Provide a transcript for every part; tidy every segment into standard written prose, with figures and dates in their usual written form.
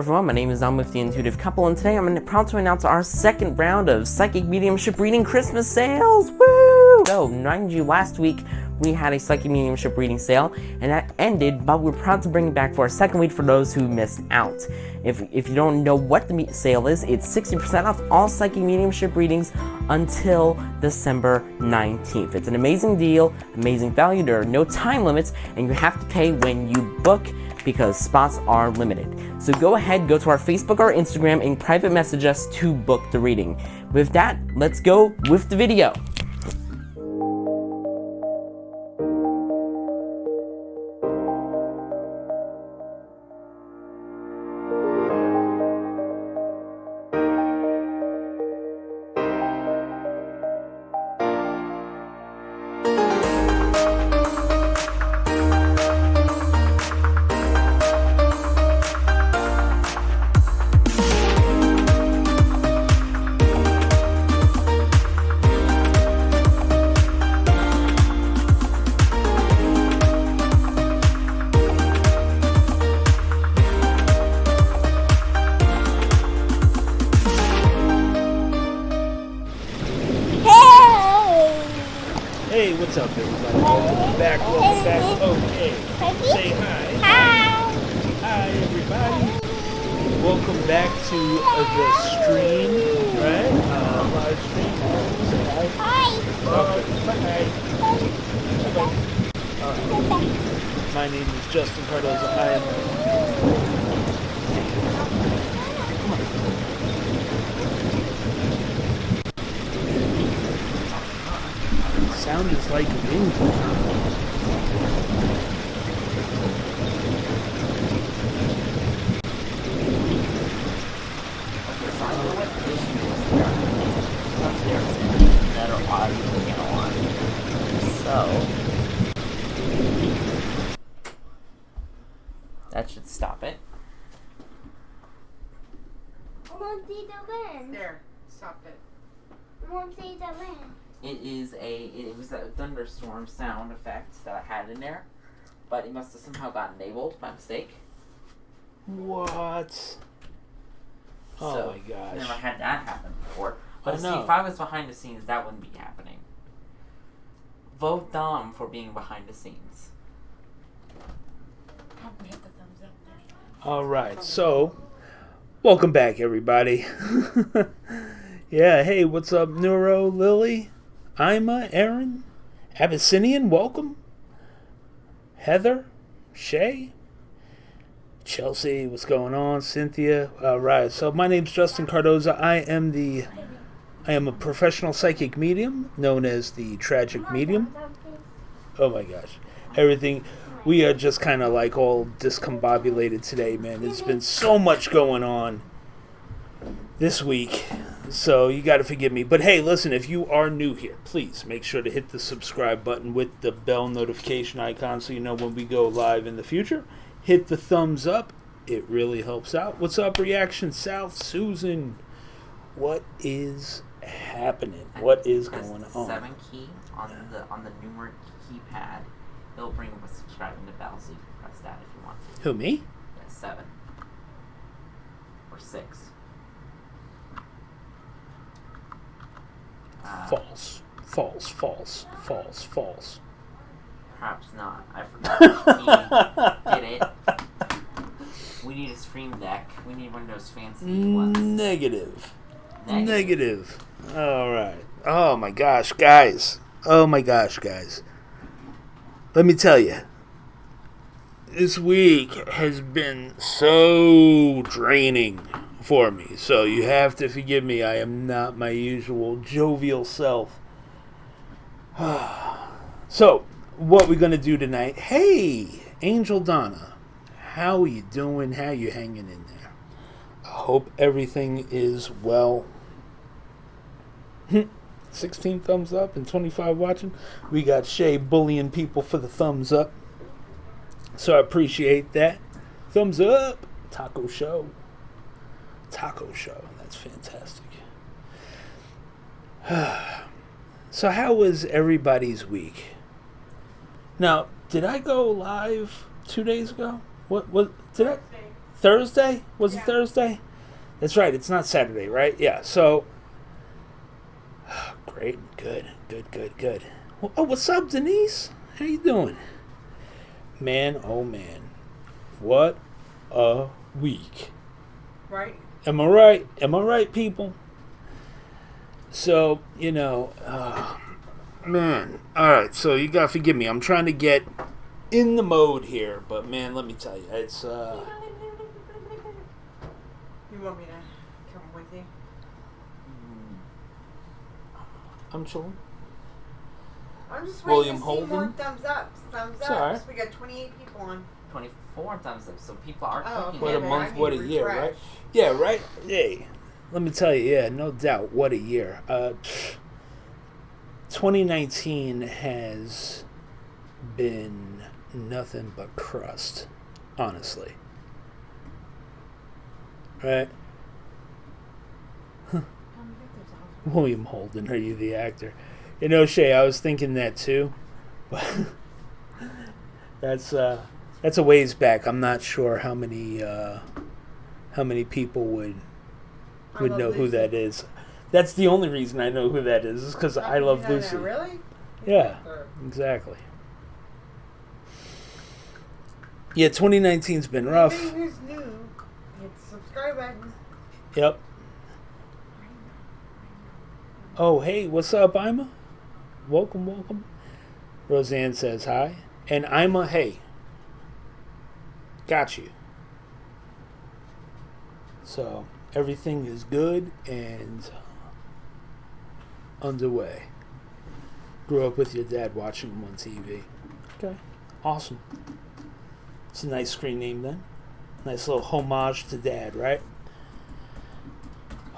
everyone, my name is Nam with the Intuitive Couple, and today I'm proud to announce our second round of Psychic Mediumship Reading Christmas sales! Woo! So, mind you, last week we had a Psychic Mediumship Reading sale, and that ended, but we're proud to bring it back for a second week for those who missed out. If you don't know what the sale is, it's 60% off all Psychic Mediumship readings until December 19th. It's an amazing deal, amazing value, there are no time limits, and you have to pay when you book, because spots are limited. So go ahead, go to our Facebook or Instagram and private message us to book the reading. With that, let's go with the video. Hey, what's up, everybody? Welcome back. Okay. Say hi. Hi, everybody. Welcome back to the stream, right? Live stream. Say hi. Okay. Bye. Alright. My name is Justin Cardoza. I am... Sound is like wind. That are obviously on. So that should stop it. I won't see the wind. There, stop it. I won't see the wind. It was a thunderstorm sound effect that I had in there, but it must have somehow gotten enabled by mistake. What? Oh So, my gosh. Never had that happen before. But Oh, see, no. if I was behind the scenes, that wouldn't be happening. Vote Dom for being behind the scenes. Help me hit the thumbs up there. Alright, so, welcome back, everybody. Yeah, hey, what's up, Neuro, Lily, Ima, Aaron, Abyssinian, welcome. Heather, Shay, Chelsea, what's going on? Cynthia, alright, so my name's Justin Cardoza. I am a professional psychic medium, known as the Tragic Medium. Oh my gosh. Everything, we are just kind of like all discombobulated today, man. There's been so much going on this week, so you got to forgive me. But hey, listen, if you are new here, please make sure to hit the subscribe button with the bell notification icon so you know when we go live in the future. Hit the thumbs up. It really helps out. What's up, Reaction South? Susan, what is happening? What is going on? 7 key on the numeric keypad. It'll bring up a subscribing to bell, so you can press that if you want to. Who, me? Yeah, 7 or 6. False. Perhaps not. I forgot which key did it. We need a Stream Deck. We need one of those fancy ones. Negative. Alright. Oh my gosh, guys. Let me tell you. This week has been so draining for me. So you have to forgive me. I am not my usual jovial self. So, what we're going to do tonight. Hey, Angel Donna. How are you doing? How you hanging in there? I hope everything is well. 16 thumbs up and 25 watching. We got Shay bullying people for the thumbs up. So I appreciate that. Thumbs up. Taco Show. That's fantastic. So how was everybody's week? Now, did I go live 2 days ago? What did I? Thursday? Was it Yeah. Thursday? That's right. It's not Saturday, right? Yeah. So, great. Good. Oh, what's up, Denise? How you doing? Man, oh man. What a week. Right? Am I right? Am I right, people? So, man. Alright, so you gotta forgive me. I'm trying to get in the mode here, but man, let me tell you, it's, You want me to come with you? I'm chilling. I'm just William waiting to see more Holden? thumbs up. Thumbs It's up. alright. We got 28 people on. 24 thumbs up, so people are Oh, clicking. What a okay. month, I what a need to year, right? refresh. Yeah, right? Hey, let me tell you, yeah, no doubt, what a year. 2019 has been nothing but crust, honestly. Right? William Holden, are you the actor? Shay, I was thinking that too. But that's a ways back. I'm not sure how many people would know who that is. That's the only reason I know who that is because I love Lucy. Really? Yeah, exactly. Yeah, 2019's been rough. Anybody who's new, hit the subscribe button. Yep. Oh, hey, what's up, Ima? Welcome. Roseanne says hi. And Ima, hey. Got you. So, everything is good and underway. Grew up with your dad watching him on TV. Okay. Awesome. It's a nice screen name then. Nice little homage to dad, right?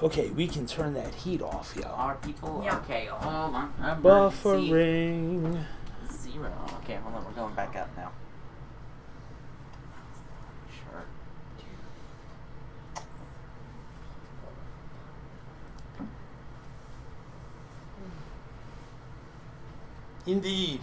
Okay, we can turn that heat off, y'all. Are people? Yeah. Okay, hold on. Emergency Buffering. 0. Okay, hold on. We're going back up now. Sure. Indeed.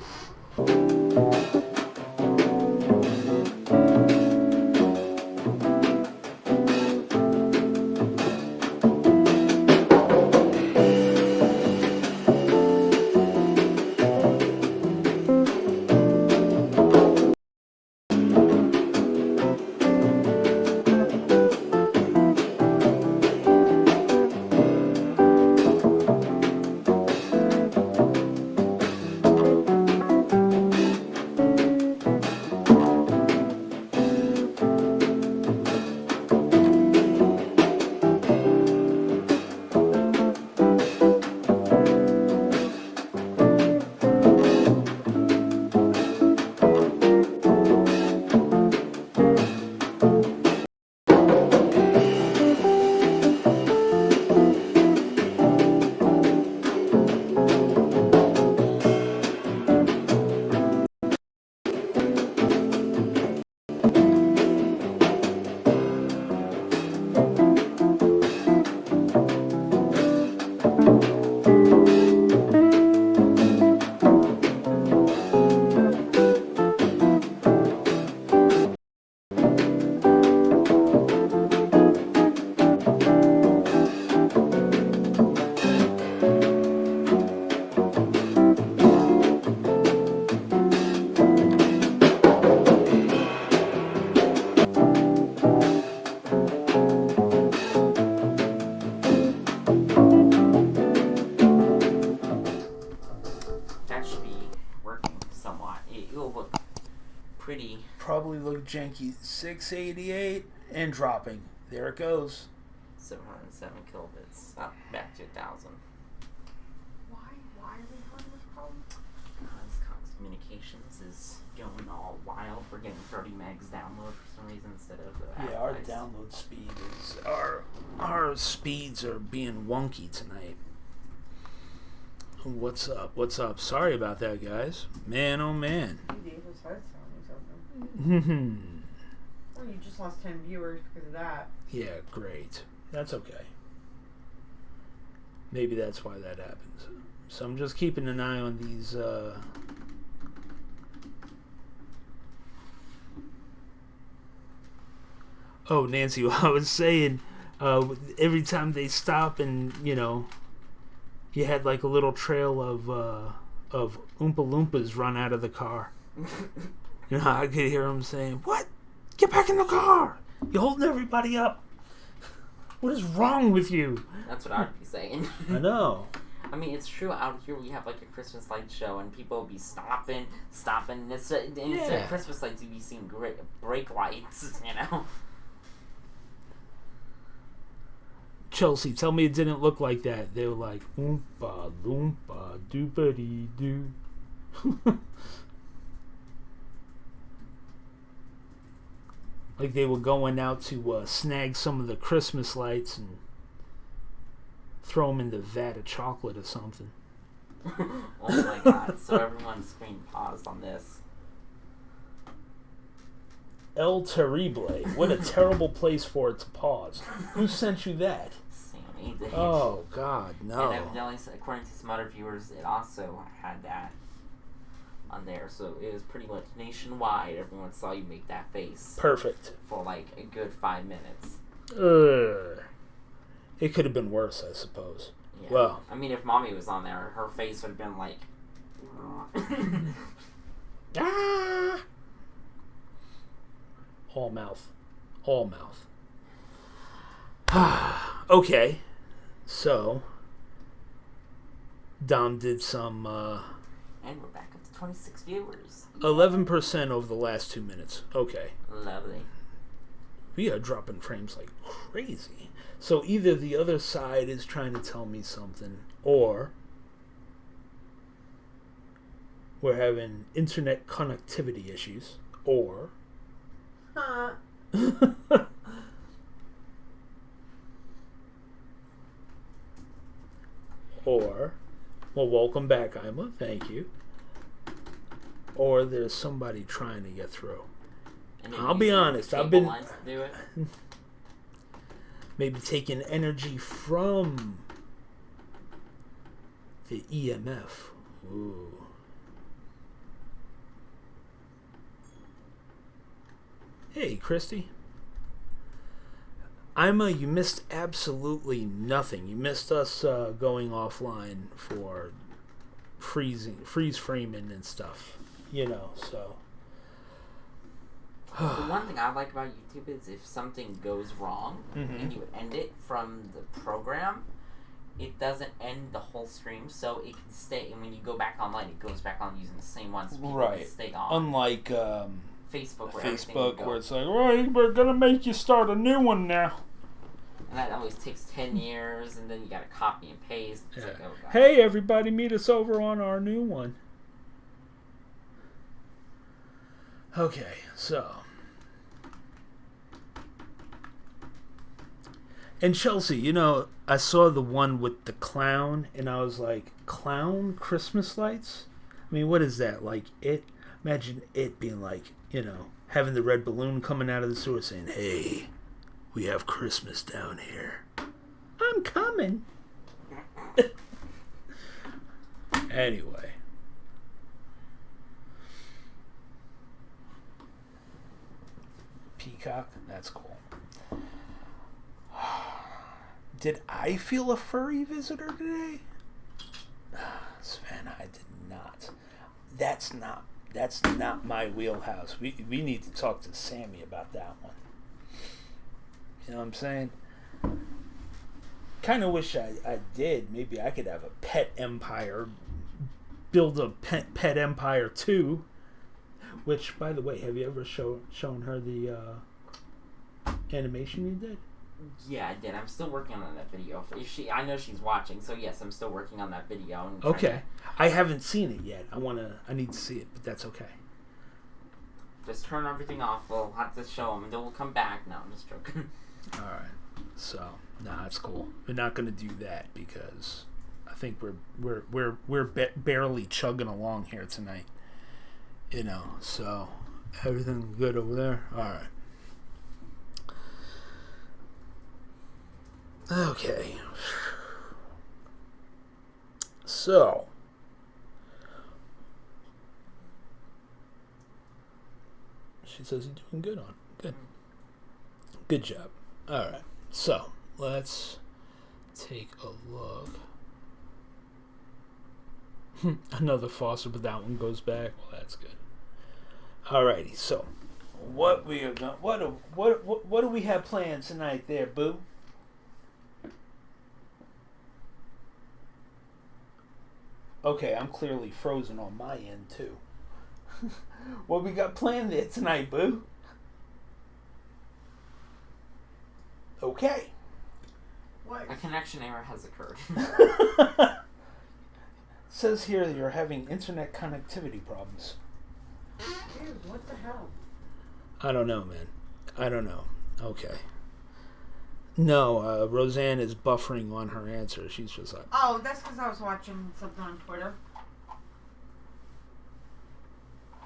That should be working somewhat. It'll look pretty. Probably look janky. 688 and dropping. There it goes. 707 kilobits. Up back to 1,000. Why are we having this problem? Because Cox Communications is going all wild. We're getting 30 megs download for some reason instead of the Yeah, our advertised. download speed is our speeds are being wonky tonight. What's up? Sorry about that, guys. Man, oh man. You gave us headstone or something. Well, you just lost 10 viewers because of that. Yeah, great. That's okay. Maybe that's why that happens. So I'm just keeping an eye on these Oh, Nancy, I was saying, every time they stop and, you had like a little trail of Oompa Loompas run out of the car. I could hear them saying, "What? Get back in the car! You're holding everybody up. What is wrong with you?" That's what I'd be saying. I know. I mean, it's true. Out here, we have like a Christmas light show, and people will be stopping. Instead of Christmas lights, you'd be seeing great brake lights. Chelsea, tell me it didn't look like that. They were like, Oompa Loompa doopity doo. Like they were going out to snag some of the Christmas lights and throw them in the vat of chocolate or something. Oh my god, so everyone's screen paused on this. El Terrible. What a terrible place for it to pause. Who sent you that? Sammy did. Oh, God, no. And evidently, according to some other viewers, it also had that on there. So it was pretty much nationwide. Everyone saw you make that face. Perfect. For like a good 5 minutes. It could have been worse, I suppose. Yeah. Well. I mean, if Mommy was on there, her face would have been like... Ah! All mouth. Okay. So, Dom did some, And we're back up to 26 viewers. 11% over the last 2 minutes. Okay. Lovely. We are dropping frames like crazy. So either the other side is trying to tell me something, or we're having internet connectivity issues, or... Or, well, welcome back, Ima. Thank you. Or there's somebody trying to get through. I'll be honest. I've been maybe taking energy from the EMF. Ooh. Hey, Christy. Ima, you missed absolutely nothing. You missed us going offline for freeze framing and stuff. So. The one thing I like about YouTube is if something goes wrong and you end it from the program, it doesn't end the whole stream, so it can stay. And when you go back online, it goes back on using the same one, so people can stay on. Unlike Facebook, where it's like, right, we're gonna make you start a new one now. And that always takes 10 years, and then you gotta copy and paste. It's like, oh god. Hey, everybody, meet us over on our new one. Okay, so. And Chelsea, I saw the one with the clown, and I was like, clown Christmas lights? I mean, what is that? Like, imagine it being like, having the red balloon coming out of the sewer saying, hey, we have Christmas down here. I'm coming. Anyway. Peacock, that's cool. Did I feel a furry visitor today? Sven, I did not. That's not my wheelhouse. We need to talk to Sammy about that one. You know what I'm saying? Kind of wish I did. Maybe I could have a pet empire. Build a pet empire too. Which, by the way, have you ever shown her the animation you did? Yeah, I did. I'm still working on that video. I know she's watching, so yes, I'm still working on that video. Okay. I haven't seen it yet. I need to see it, but that's okay. Just turn everything off. We'll have to show them, and then we'll come back. No, I'm just joking. All right. So, that's cool. We're not going to do that because I think we're barely chugging along here tonight. So everything good over there? All right. Okay. So, she says you're doing good on it. Good. Good job. All right. So, let's take a look. Another faucet, but that one goes back. Well, that's good. Alrighty, so what we are going, what do we have planned tonight, there, Boo? Okay, I'm clearly frozen on my end too. What we got planned there tonight, Boo? Okay. What? A connection error has occurred. Says here that you're having internet connectivity problems. Dude, what the hell? I don't know, man. I don't know. Okay. No, Roseanne is buffering on her answer. She's just like, Oh, that's because I was watching something on Twitter.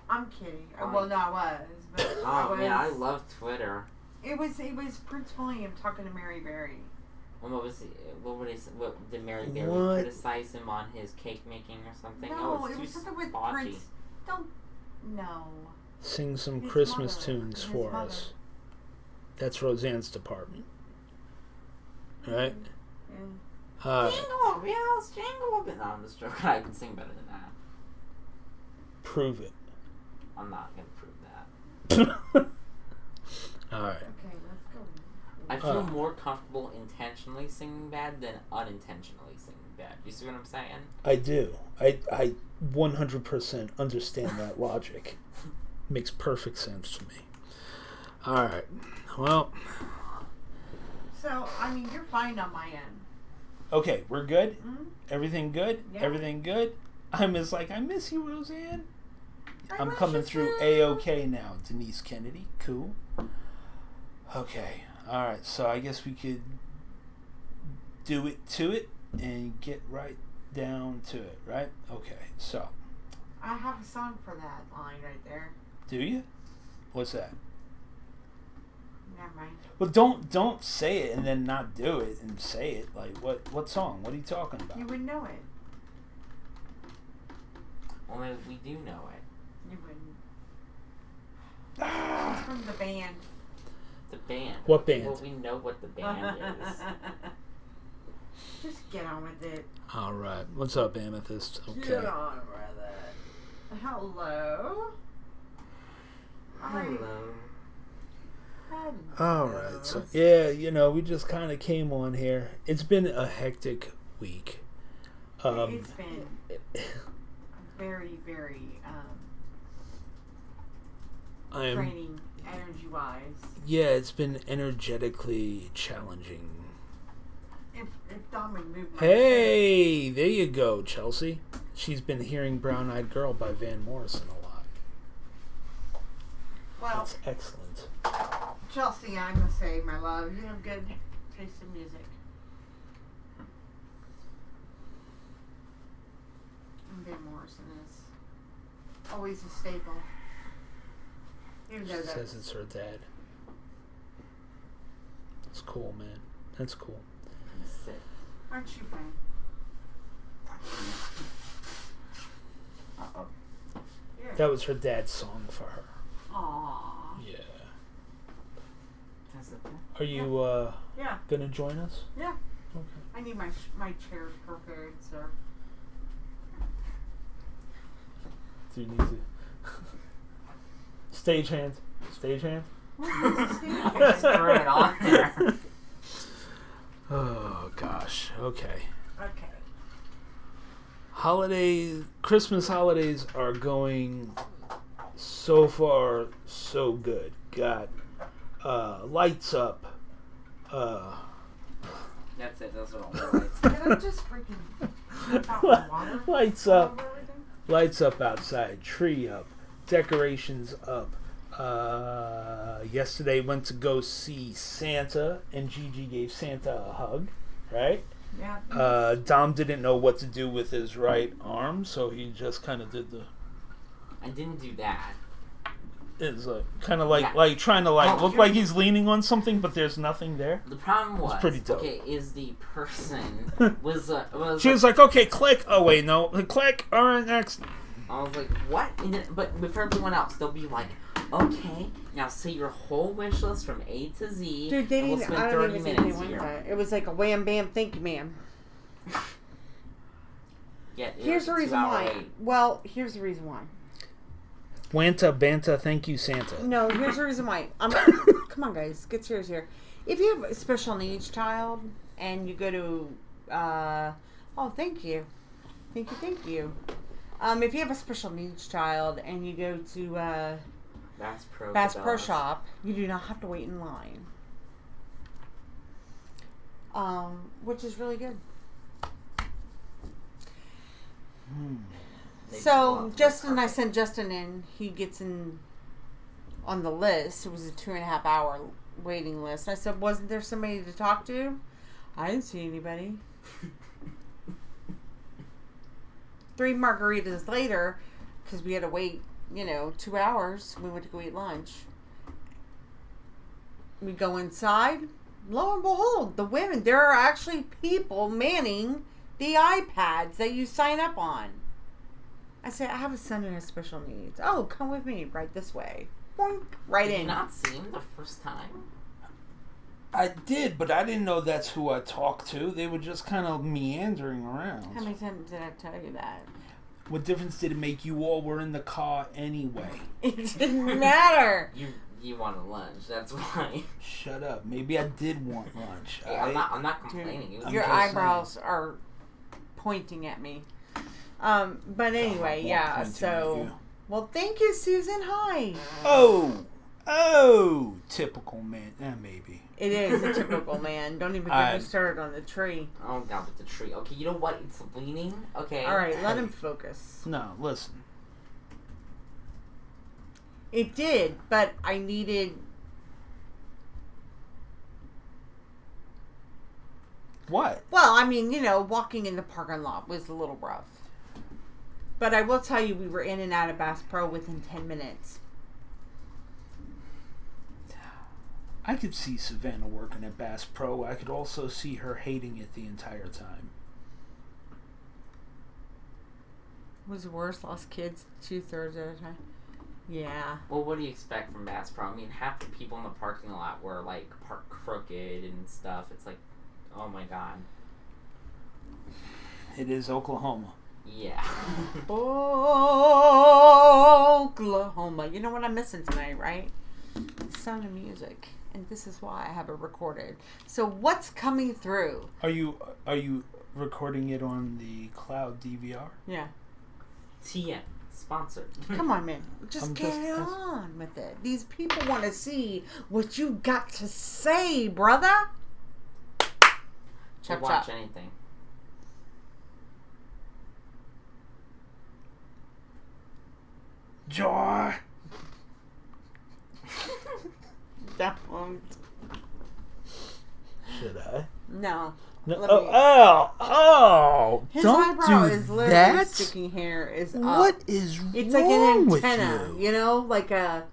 I'm kidding. Well, no, I was. But Oh man, I love Twitter. It was Prince William talking to Mary Berry. What was he? What did Mary Berry What? criticize him on his cake making or something? No, oh, it's it too was something with splotchy. Prince. Don't. No. sing some His Christmas mother. tunes His for mother. us. That's Roseanne's department. Right? Yeah. Jingle bells, jingle bells. No, I'm just joking. I can sing better than that. Prove it. I'm not gonna prove that. Alright. Okay, let's go. I feel more comfortable intentionally singing bad than unintentionally singing bad. You see what I'm saying? I do. I 100% understand that logic. Makes perfect sense to me. Alright. Well, So, I mean, you're fine on my end. okay, we're good? Mm-hmm. Everything good? Yeah. Everything good? I miss you, Roseanne. I'm miss coming you through too. A-OK now, Denise Kennedy. Cool. Okay. Alright, so I guess we could do it to it and get right down to it, right? Okay, so. I have a song for that line right there. Do you? What's that? Never mind. Well, don't say it and then not do it and say it. Like, what song? What are you talking about? You would know it. Well, maybe we do know it. You wouldn't. Ah, It's from the band. The band. What band? Well, we know what the band is. Just get on with it. Alright. What's up, Amethyst? Okay. Get on with it. Hello. Hello. Alright, so yeah, we just kind of came on here. It's been a hectic week. It's been very, very draining energy-wise. Yeah, it's been energetically challenging. If Dom would move my Hey, there you go, Chelsea. She's been hearing Brown Eyed Girl by Van Morrison a lot. Well, That's excellent. Chelsea, I must say, my love, you have good taste in music. And Van Morrison is always a staple. Even though She that's says it's her dad. That's cool, man. That's cool. Sick. aren't you fine? Uh-oh. Yeah. That was her dad's song for her. Aww. Yeah. That's it. Are you Yeah. gonna join us? Yeah. Okay. I need my chairs prepared, sir. Do you need to stage hand? Stage hand? Just throw it on there. Oh gosh. Okay. Okay. Christmas holidays are going so far so good. Got lights up. That's it. Those are all the lights. Did I just freaking dump out my water? Lights all up. over everything? Lights up outside. Tree up. Decorations up. Yesterday went to go see Santa, and Gigi gave Santa a hug. Right? Yeah. Dom didn't know what to do with his right arm, so he just kind of did the. I didn't do that. It's kind of like Yeah. like trying to Oh, look like he's leaning on something, but there's nothing there. The problem was, pretty dope. okay, is the person was She was like, "Okay, click." Oh wait, no, click. All right, next. I was like, what? And then, but for everyone else, they'll be like, Okay, now say your whole wish list from A to Z. Dude, they and we'll didn't. spend I 30 don't even think they minutes went here. that. It was like a wham bam, thank you, ma'am. Yeah, Here's the reason why. Well, here's the reason why. Wanta Banta, thank you, Santa. No, here's the reason why. Come on, guys, get serious here. If you have a special needs child and you go to, oh, thank you. Thank you. If you have a special needs child and you go to Bass Pro Shop, you do not have to wait in line. Which is really good. So Justin, I sent Justin in. He gets in on the list. It was a 2.5 hour waiting list. I said, wasn't there somebody to talk to? I didn't see anybody. 3 margaritas later, because we had to wait, 2 hours. We went to go eat lunch. We go inside. Lo and behold, the women, there are actually people manning the iPads that you sign up on. I said, I have a son who has special needs. Oh, come with me right this way. Boink, right Did in. you not see him the first time? I did, but I didn't know that's who I talked to. They were just kind of meandering around. How many times did I tell you that? What difference did it make? You all were in the car anyway. It didn't matter. You wanted lunch, that's why. Shut up. Maybe I did want lunch. Hey, I'm not complaining. It was Your just eyebrows are pointing at me. But anyway, God, yeah, pointing at so... you. Well, thank you, Susan. Hi. Oh, typical man. Maybe. It is a typical man. Don't even get me started on the tree. Oh, God, with the tree. Okay, you know what? It's leaning. Okay. All right, let him focus. No, listen. It did, but I needed... What? Well, I mean, walking in the parking lot was a little rough. But I will tell you, we were in and out of Bass Pro within 10 minutes. I could see Savannah working at Bass Pro. I could also see her hating it the entire time. Was it worse? Lost kids 2/3 of the time? Yeah. Well, what do you expect from Bass Pro? I mean, half the people in the parking lot were, like, parked crooked and stuff. It's like, oh my God. It is Oklahoma. Yeah. Oklahoma. You know what I'm missing tonight, right? The sound of music. And this is why I have it recorded. So what's coming through? Are you recording it on the cloud DVR? Yeah. TN. Sponsored. Come on, man. Just get on with it. These people want to see what you got to say, brother. To watch anything. Joy. Don't. Should I? No. No. Let me- His Don't eyebrow do is literally that. sticking hair is up. What is It's wrong like an with antenna, you? like a...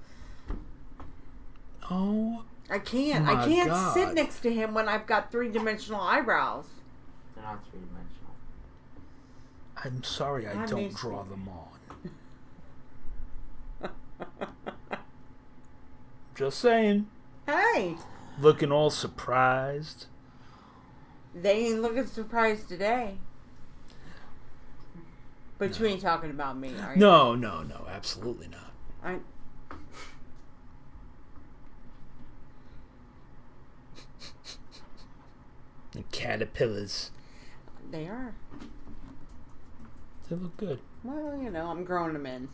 Oh, I can't my sit God. next to him when I've got 3-dimensional eyebrows. They're not three-dimensional. I'm sorry I I'm don't used to draw it. them on. Just saying. Hey, Looking all surprised. they ain't looking surprised today. But you ain't talking about me, are you? No, absolutely not. The caterpillars. They are. They look good. Well, I'm growing them in.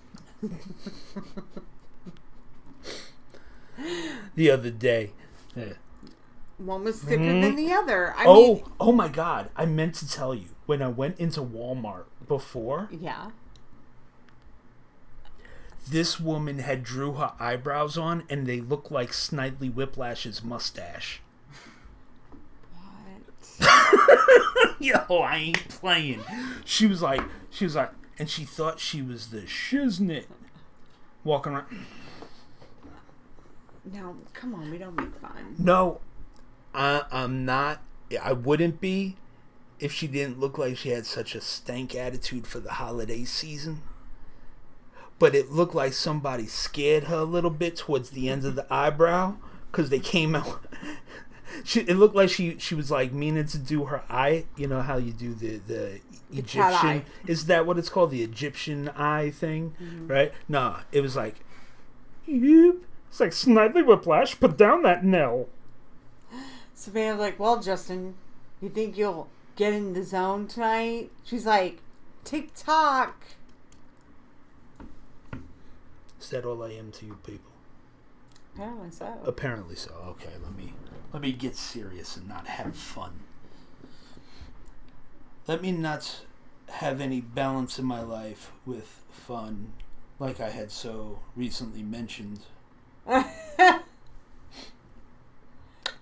The other day. One was thicker than the other. Oh my God. I meant to tell you. When I went into Walmart before, Yeah. this woman had drew her eyebrows on and they looked like Snidely Whiplash's mustache. What? Yo, I ain't playing. She was like, and she thought she was the shiznit walking around. Now, come on, we don't make fun. No, I'm not. I wouldn't be if she didn't look like she had such a stank attitude for the holiday season. but it looked like somebody scared her a little bit towards the ends of the eyebrow because they came out. It looked like she was like meaning to do her eye. You know how you do the Egyptian? eye. Is that what it's called? The Egyptian eye thing, right? No, it was like, "Yep." It's like Snidely Whiplash. Put down that nail. Savannah's like, well, Justin, you think you'll get in the zone tonight? She's like, TikTok. Is that all I am to you people? Apparently so. Apparently so. Okay, let me get serious and not have fun. Let me not have any balance in my life with fun, like I had so recently mentioned.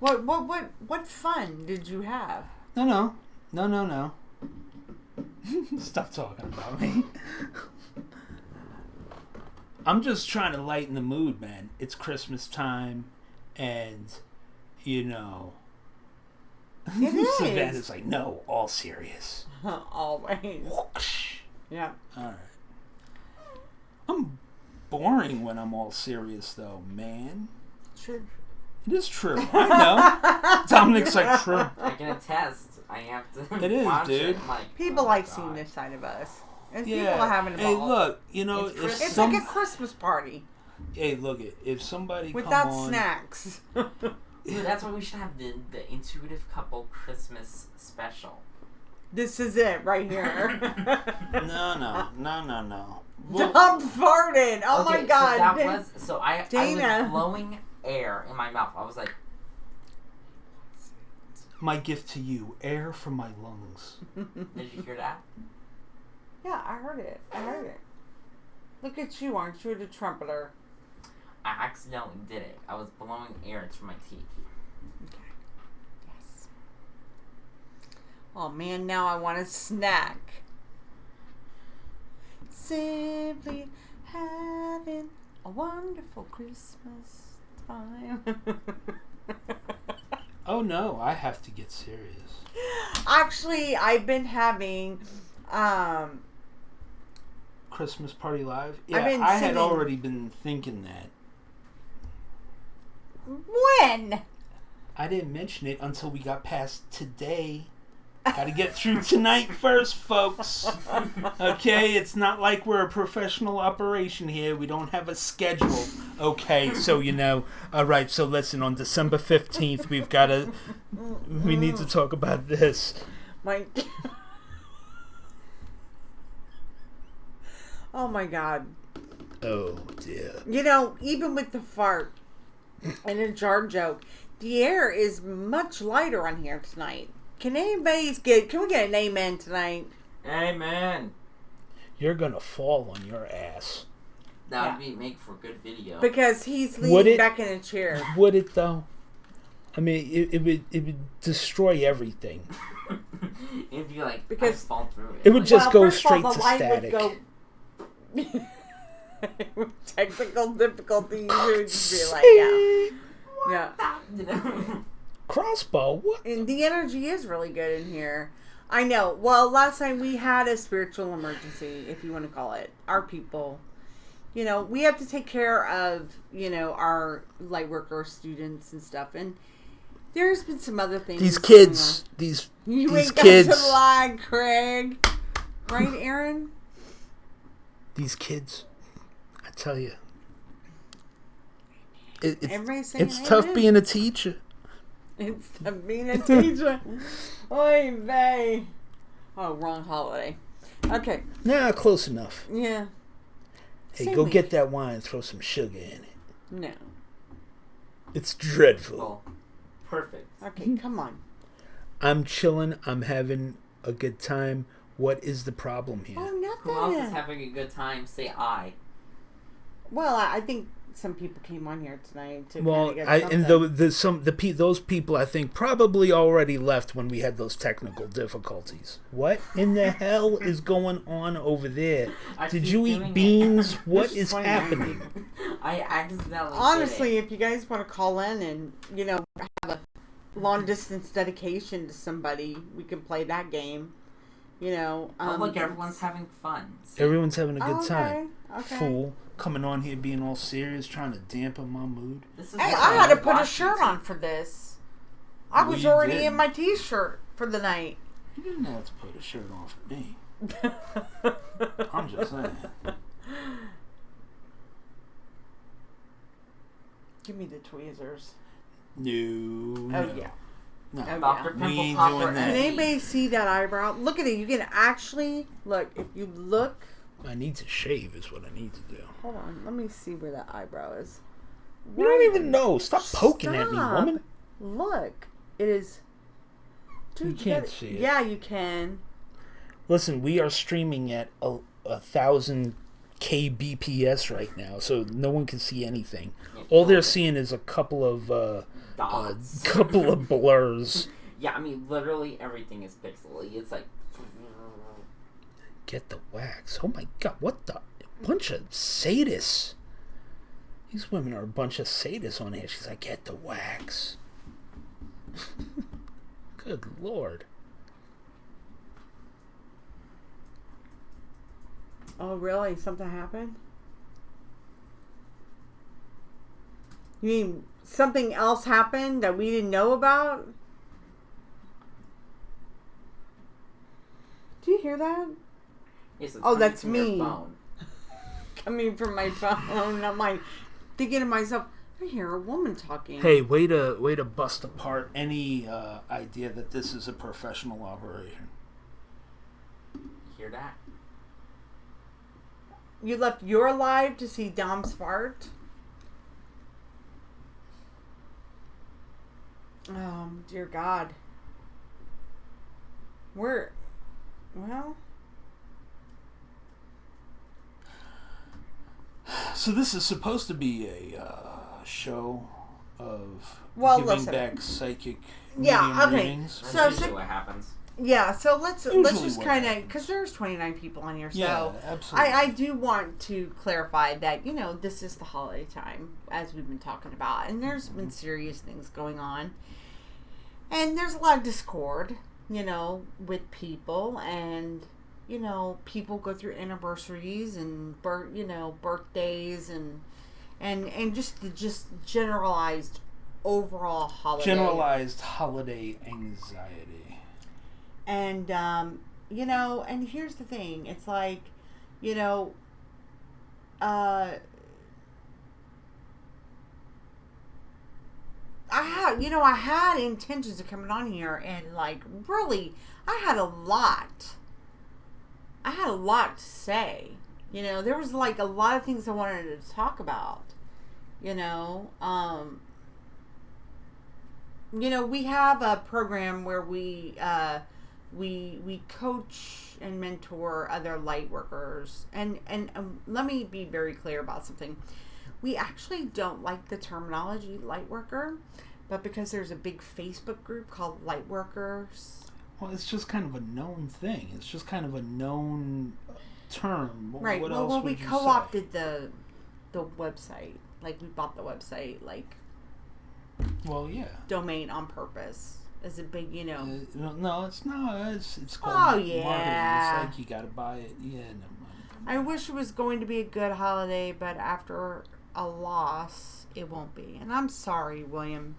What fun did you have? No. Stop talking about me. I'm just trying to lighten the mood, man. It's Christmas time, and you know, It is. Savannah's like, no, all serious. Always. Whoosh. Yeah. All right. I'm boring when I'm all serious, though, man. True. It is true. I know. Dominic's like, true. I can attest. I have to. It is, watch dude. It. Like, People oh like God. seeing this side of us. And Yeah. people are having a ball. Hey, look. You know, It's if Christmas. It's some, like a Christmas party hey, look it. If somebody without come on, snacks. Dude, that's why we should have the Intuitive Couple Christmas special. This is it right here. No. Well, Stop farting! Oh my Okay, god! I Dana. was blowing air in my mouth. I was like, my gift to you, air from my lungs. did you hear that? Yeah, I heard it. Look at you, aren't you the trumpeter? I accidentally did it. I was blowing air through my teeth. Okay. Yes. Oh man, now I want a snack. Simply having a wonderful Christmas time. Oh no, I have to get serious. Actually, I've been having Christmas Party Live? I've Yeah, been I had singing. already been thinking that. when? I didn't mention it until we got past today. Gotta get through tonight first, folks. Okay, it's not like we're a professional operation here. We don't have a schedule. Okay, so you know. Alright, so listen, on December 15th, we need to talk about this. My Oh my god. Oh, dear. You know, even with the fart and a jar joke, the air is much lighter on here tonight. Can we get an amen tonight? Amen. You're gonna fall on your ass. That would make for a good video. Because he's Would leaning it? back in a chair. Would it, though? I mean, it would destroy everything. It'd be like, Because- I fall through It would just go first of all, straight the to light static. Would go technical difficulties. You would just be like, yeah. Crossbow? What? And the energy is really good in here. I know. Well, last time we had a spiritual emergency, if you want to call it. Our people, you know, we have to take care of, you know, our light worker students and stuff. And there's been some other things. These kids, these You these ain't kids, got to lie, Craig. Right, Aaron? these kids. I tell you, Everybody's saying it's tough amen. being a teacher. It's being a teacher. Oy vey. Oh, wrong holiday. Okay. Nah, close enough. Yeah. Hey, Same go week. get that wine and throw some sugar in it. No. It's dreadful. Well, perfect. Okay, come on. I'm chilling. I'm having a good time. What is the problem here? Oh, nothing. Who else is having a good time? Say I. Well, I think some people came on here tonight to Well, kind of I get and something. those people I think probably already left when we had those technical difficulties. What in the hell is going on over there? I Did keep you doing eat it. beans? What It's is funny. happening? I accidentally Honestly, did it. if you guys want to call in and, you know, have a long distance dedication to somebody, we can play that game. You know. Oh, look, everyone's having fun. See? Everyone's having a good time. Okay. Fool coming on here being all serious, trying to dampen my mood. This is Hey, what I had to I'm put a watching. shirt on for this. I was you already did. in my t-shirt for the night. You didn't have to put a shirt on for me. I'm just saying. Give me the tweezers. No. Oh, yeah. No. Oh, Dr. We ain't Pimple Popper doing that. Can Eddie. anybody see that eyebrow? Look at it. You can actually look. If you look, I need to shave is what I need to do. hold on. Let me see where that eyebrow is. You don't even know. Stop poking at me, Stop. woman. Look, it is. Dude, You can't gotta- see it. Yeah, you can. Listen, we are streaming at 1,000 kbps right now, so no one can see anything. All they're seeing is a couple of Dots. couple of blurs. Yeah, I mean, literally everything is pixely. It's like... Get the wax. Oh my god, what the bunch of sadists. These women are a bunch of sadists on here. She's like, get the wax. Good lord. Oh, really? Something happened? You mean something else happened that we didn't know about? Do you hear that? Yes, it's Oh, coming that's from your me. phone. Coming from my phone. I'm like thinking to myself, I hear a woman talking. Hey, way to bust apart any idea that this is a professional operation. Hear that? You left your live to see Dom's fart? Oh, dear God. Well, So this is supposed to be a show of Well, giving listen. back psychic Yeah, medium okay. readings. That's So- usually what happens. yeah, so let's Usually just what kind of, happens. because there's 29 people on here, so Yeah, absolutely. I do want to clarify that, this is the holiday time, as we've been talking about, and there's been serious things going on, and there's a lot of discord, with people, and, people go through anniversaries and, birthdays, and just the generalized overall holiday. Generalized holiday anxiety. And, and here's the thing. It's like, I had intentions of coming on here and, like, really, I had a lot to say. There was, like, a lot of things I wanted to talk about. We have a program where we coach and mentor other light workers, and let me be very clear about something. We actually don't like the terminology light worker, but because there's a big Facebook group called Light Workers. Well, it's just kind of a known thing. It's just kind of a known term. Right. What well, else would we you say? co-opted the website. Like, we bought the website, like, Well, yeah. domain on purpose. As a big, No, it's not. It's called Oh, marketing. yeah. It's like you gotta buy it. Yeah, never mind. I wish it was going to be a good holiday, but after a loss, it won't be. And I'm sorry, William.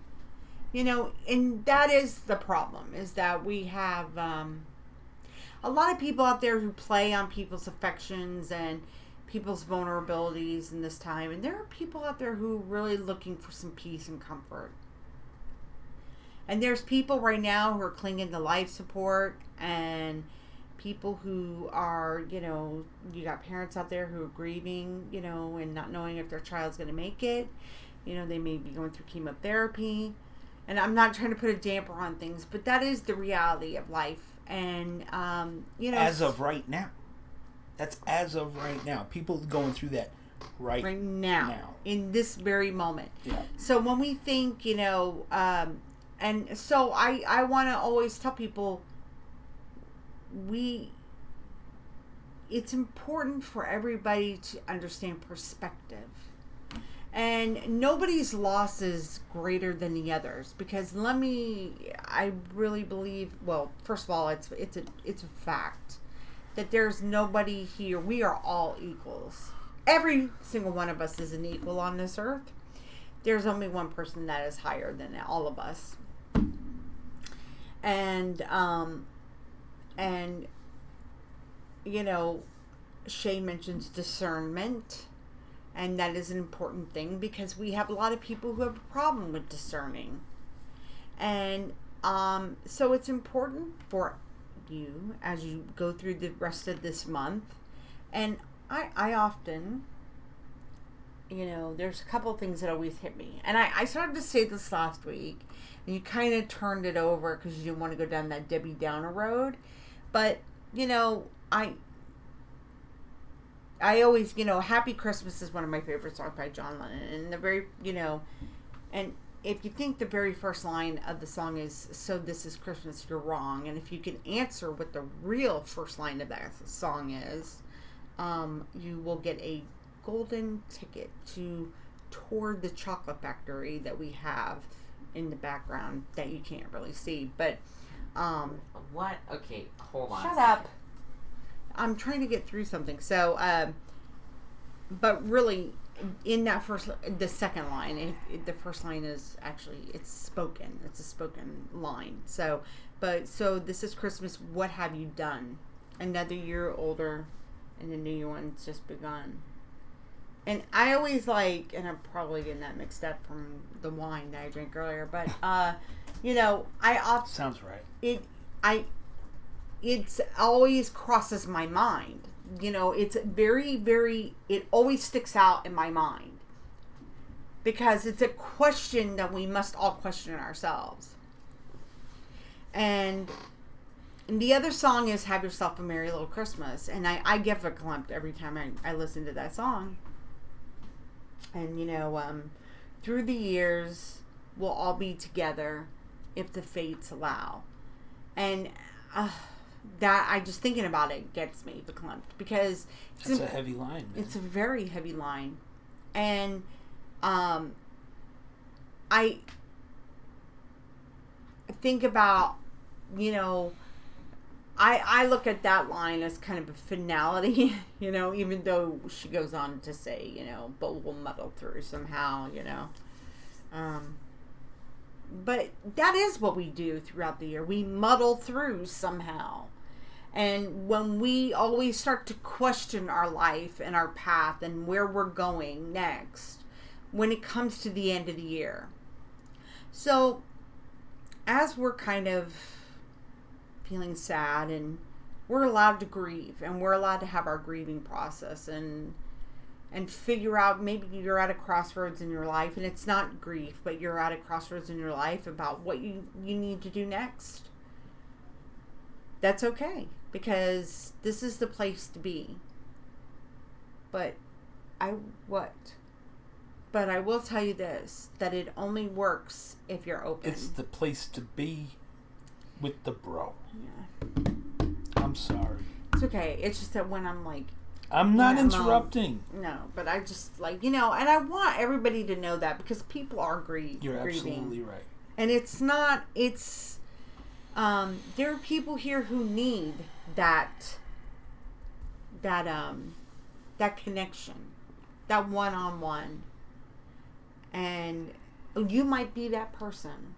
And that is the problem, is that we have a lot of people out there who play on people's affections and people's vulnerabilities in this time. And there are people out there who are really looking for some peace and comfort. And there's people right now who are clinging to life support, and people who are, you got parents out there who are grieving, and not knowing if their child's going to make it. They may be going through chemotherapy. And I'm not trying to put a damper on things, but that is the reality of life. And, As of right now. That's as of right now. People going through that right now. In this very moment. Yeah. So when we think, and so I want to always tell people, it's important for everybody to understand perspective. And nobody's loss is greater than the others, because I really believe, well, first of all, it's a fact that there's nobody here. We are all equals. Every single one of us is an equal on this earth. There's only one person that is higher than all of us. And you know, Shay mentions discernment. And that is an important thing, because we have a lot of people who have a problem with discerning. And so it's important for you as you go through the rest of this month. And I often, you know, there's a couple of things that always hit me. And I started to say this last week, and you kind of turned it over because you didn't want to go down that Debbie Downer road. But, you know, I always, you know, Happy Christmas is one of my favorite songs by John Lennon. And the very, you know, and if you think the very first line of the song is, "So this is Christmas," you're wrong. And if you can answer what the real first line of that song is, you will get a golden ticket to tour the chocolate factory that we have in the background that you can't really see. But, What? Okay, hold on. shut up. I'm trying to get through something. So, but really, in that the second line, the first line is actually, it's spoken. It's a spoken line. So this is Christmas. What have you done? Another year older, and the new one's just begun. And I always like, and I'm probably getting that mixed up from the wine that I drank earlier, but, you know, Sounds right. It's always crosses my mind. You know, it's very, very, it always sticks out in my mind, because it's a question that we must all question ourselves. And the other song is "Have Yourself a Merry Little Christmas." And I get verklempt every time I listen to that song. And, you know, through the years, we'll all be together if the fates allow. And, that, I just thinking about it gets me verklempt, because it's a heavy line, man. It's a very heavy line. And I think about, you know, I look at that line as kind of a finality, you know, even though she goes on to say, you know, but we'll muddle through somehow, you know. But that is what we do throughout the year. We muddle through somehow. And when we always start to question our life and our path and where we're going next, when it comes to the end of the year. So, as we're kind of feeling sad, and we're allowed to grieve, and we're allowed to have our grieving process, and figure out, maybe you're at a crossroads in your life, and it's not grief, but you're at a crossroads in your life about what you need to do next. That's okay, because this is the place to be. But I will tell you this, that it only works if you're open. It's the place to be with the bro. Yeah. I'm sorry. It's okay. It's just that when I'm like, I'm not yeah, interrupting. No, but I just, like, you know, and I want everybody to know that, because people are You're grieving. absolutely right. And it's not, it's, there are people here who need that connection, that one-on-one. And you might be that person.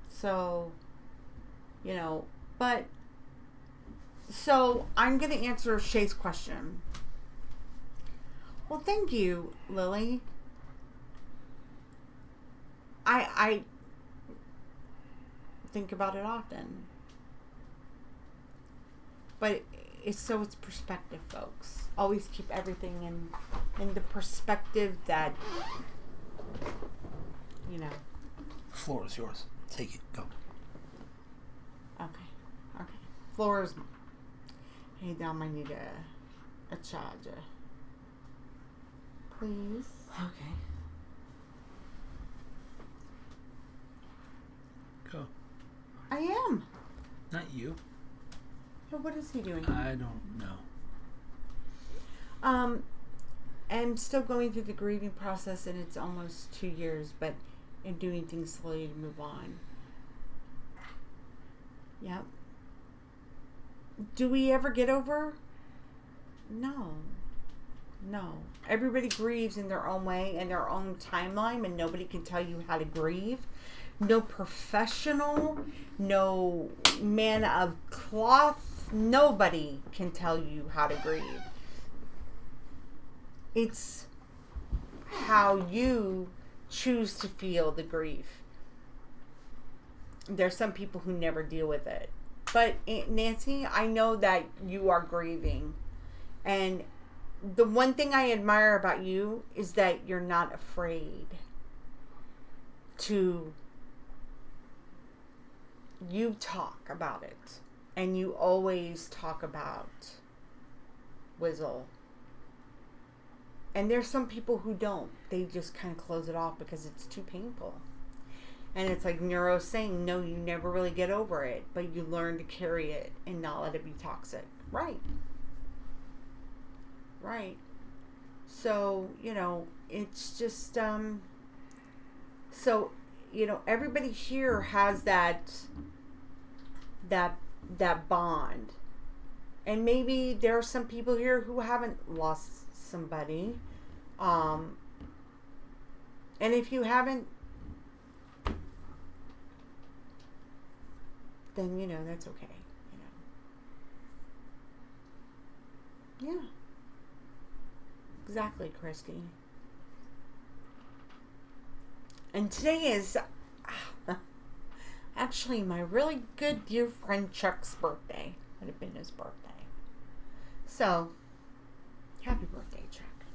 So, you know, but, so I'm going to answer Shay's question. Well, thank you, Lily. I think about it often. But it's perspective, folks. Always keep everything in the perspective that, you know. Floor is yours. Take it. Go. Okay. Floor is... Hey, Dom, I need a charger. Please. Okay. Go. I am. Not you. But what is he doing? I don't know. am still going through the grieving process, and it's almost 2 years, but I'm doing things slowly to move on. Yep. Do we ever get over? No. No. Everybody grieves in their own way and their own timeline, and nobody can tell you how to grieve. No professional, no man of cloth, nobody can tell you how to grieve. It's how you choose to feel the grief. There's some people who never deal with it. But Nancy, I know that you are grieving. And the one thing I admire about you is that you're not afraid to... You talk about it. And you always talk about Wizzle. And there's some people who don't. They just kind of close it off because it's too painful. And it's like Neuro's saying, no, you never really get over it, but you learn to carry it and not let it be toxic. Right. Right. So, it's just, so, everybody here has that bond. And maybe there are some people here who haven't lost somebody. And if you haven't, then, that's okay. Yeah. Exactly, Christy. And today is actually my really good dear friend Chuck's birthday. Would have been his birthday. So, happy birthday, Chuck.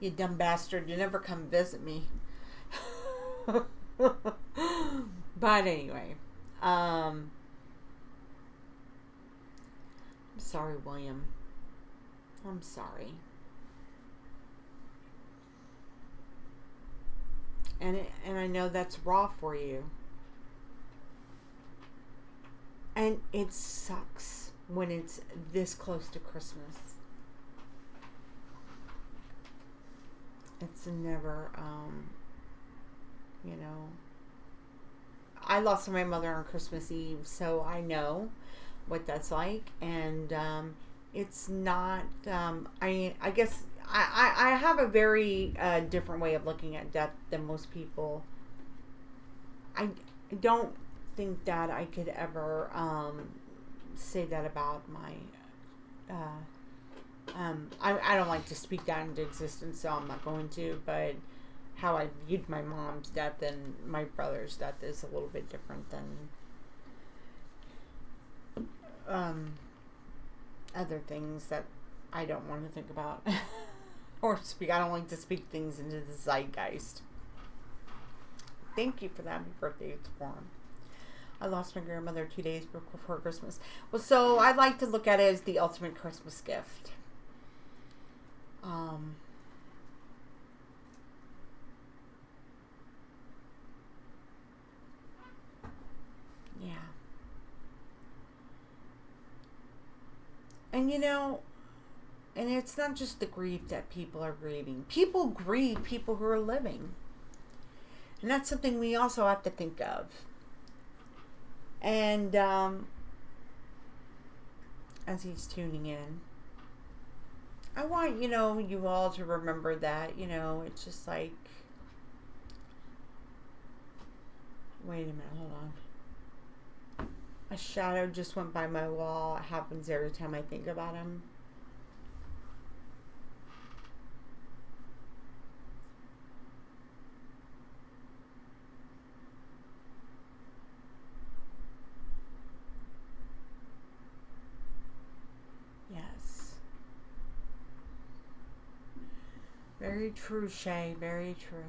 You dumb bastard. You never come visit me. But anyway. I'm sorry, William. I'm sorry. And I know that's raw for you. And it sucks when it's this close to Christmas. It's never, I lost my mother on Christmas Eve, so I know what that's like. And it's not, I guess I have a very different way of looking at death than most people. I don't think that I could ever say that about my I don't like to speak that into existence, so I'm not going to, but how I viewed my mom's death and my brother's death is a little bit different than other things that I don't want to think about or speak. I don't like to speak things into the zeitgeist. Thank you for that. Happy birthday to Warren. I lost my grandmother 2 days before Christmas. Well, so I like to look at it as the ultimate Christmas gift. Yeah. And and it's not just the grief that people are grieving. People grieve people who are living. And that's something we also have to think of. And as he's tuning in, I want, you all to remember that, it's just like, wait a minute, hold on. A shadow just went by my wall. It happens every time I think about him. Yes. Very true, Shay. Very true.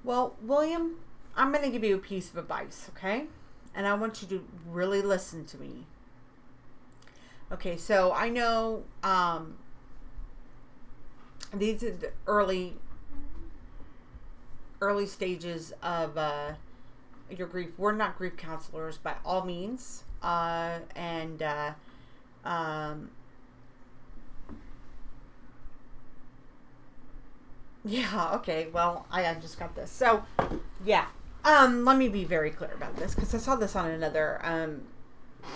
Well, William, I'm going to give you a piece of advice, okay? And I want you to really listen to me. Okay, so I know these are the early stages of your grief. We're not grief counselors by all means. Yeah, okay. Well, I just got this. So, yeah. Let me be very clear about this because I saw this on another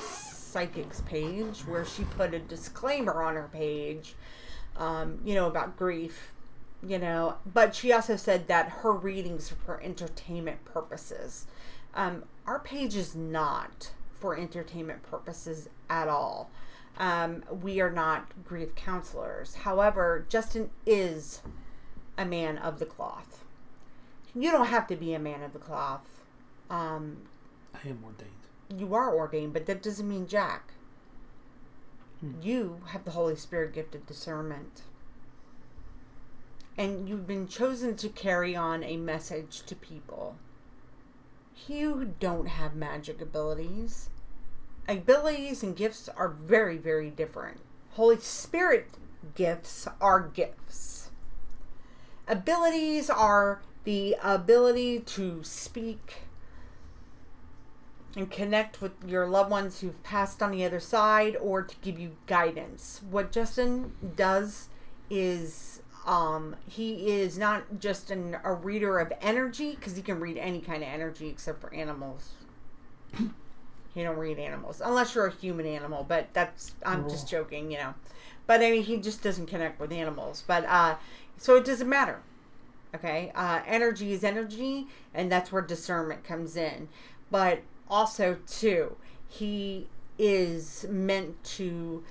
psychic's page where she put a disclaimer on her page, about grief, but she also said that her readings are for entertainment purposes. Our page is not for entertainment purposes at all. We are not grief counselors. However, Justin is a man of the cloth. You don't have to be a man of the cloth. I am ordained. You are ordained, but that doesn't mean jack. You have the Holy Spirit gift of discernment. And you've been chosen to carry on a message to people. You don't have magic abilities. Abilities and gifts are very, very different. Holy Spirit gifts are gifts. Abilities are the ability to speak and connect with your loved ones who've passed on the other side, or to give you guidance. What Justin does is he is not just a reader of energy, because he can read any kind of energy except for animals. He don't read animals unless you're a human animal, but I'm just joking, But I mean, he just doesn't connect with animals. But so it doesn't matter. Okay, energy is energy, and that's where discernment comes in. But also, too, he is meant to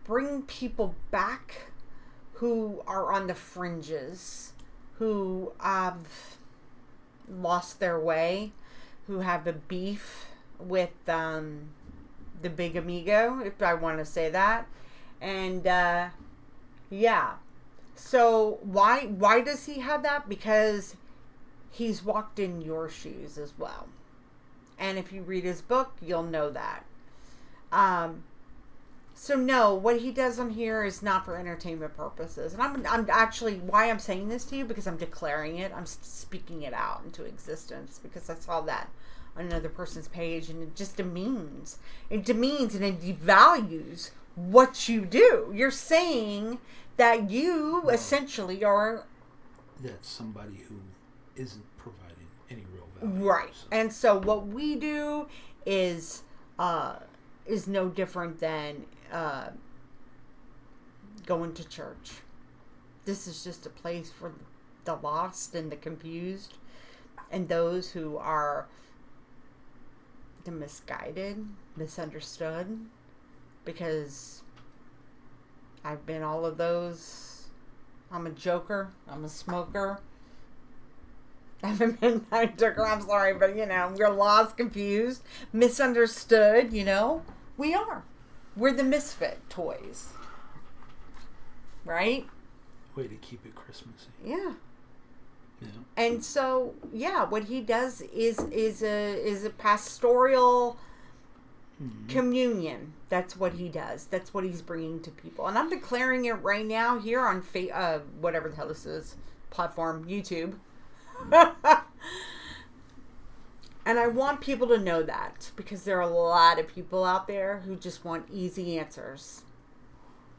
bring people back who are on the fringes, who have lost their way, who have a beef with the big amigo, if I want to say that, and yeah. So why does he have that? Because he's walked in your shoes as well. And if you read his book, you'll know that. So no, what he does on here is not for entertainment purposes. And I'm actually, why I'm saying this to you, because I'm declaring it. I'm speaking it out into existence, because I saw that on another person's page, and it just demeans. It demeans and it devalues what you do. You're saying that you essentially are... That's somebody who isn't providing any real value. Right. So. And so what we do is no different than going to church. This is just a place for the lost and the confused and those who are the misguided, misunderstood, because I've been all of those. I'm a joker. I'm a smoker. I'm a midnight joker. I'm sorry, but we're lost, confused, misunderstood. We are. We're the misfit toys, right? Way to keep it Christmassy. Yeah. Yeah. And so, what he does is a pastoral communion. That's what he does. That's what he's bringing to people. And I'm declaring it right now here on whatever the hell this is, platform, YouTube. And I want people to know that, because there are a lot of people out there who just want easy answers.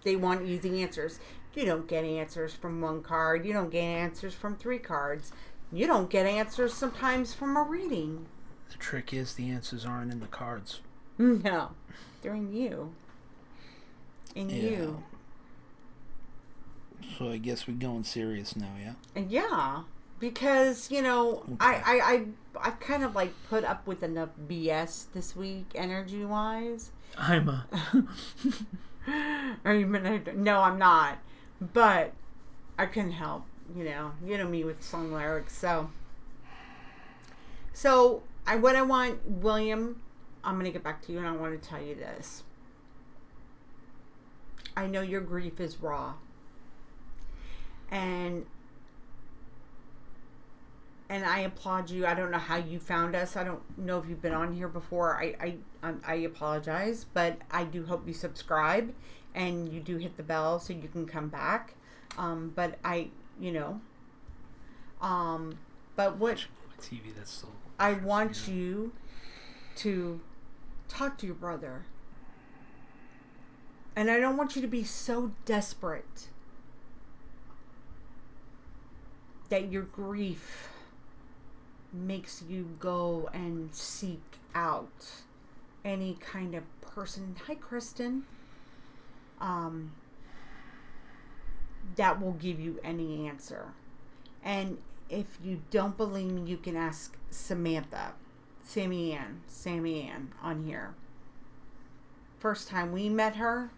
They want easy answers. You don't get answers from one card. You don't get answers from 3 cards. You don't get answers sometimes from a reading. The trick is the answers aren't in the cards. No. They're in you. In you. So I guess we're going serious now, yeah? Yeah. Because, okay. I kind of put up with enough BS this week, energy-wise. No, I'm not. But I couldn't help, me with song lyrics. So what I want, William, I'm going to get back to you, and I want to tell you this. I know your grief is raw. And I applaud you. I don't know how you found us. I don't know if you've been on here before. I apologize, but I do hope you subscribe and you do hit the bell so you can come back. But what TV, that's so I want you to talk to your brother. And I don't want you to be so desperate that your grief makes you go and seek out any kind of person. Hi, Kristen. That will give you any answer. And if you don't believe me, you can ask Samantha, Sammy Ann on here. First time we met her,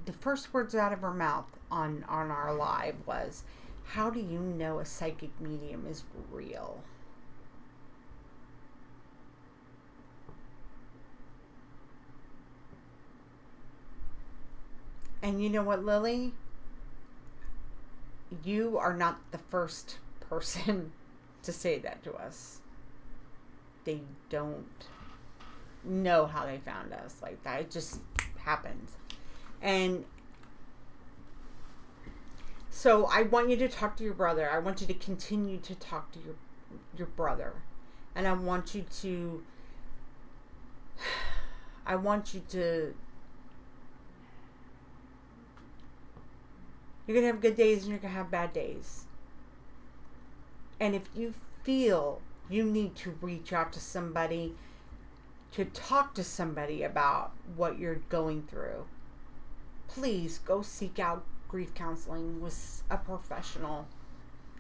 the first words out of her mouth on our live was, "How do you know a psychic medium is real?" And you know what, Lily? You are not the first person to say that to us. They don't know how they found us like that. It just happens. And so I want you to talk to your brother. I want you to continue to talk to your brother. And I want you to you're going to have good days and you're going to have bad days. And if you feel you need to reach out to somebody, to talk to somebody about what you're going through, please go seek out grief counseling with a professional.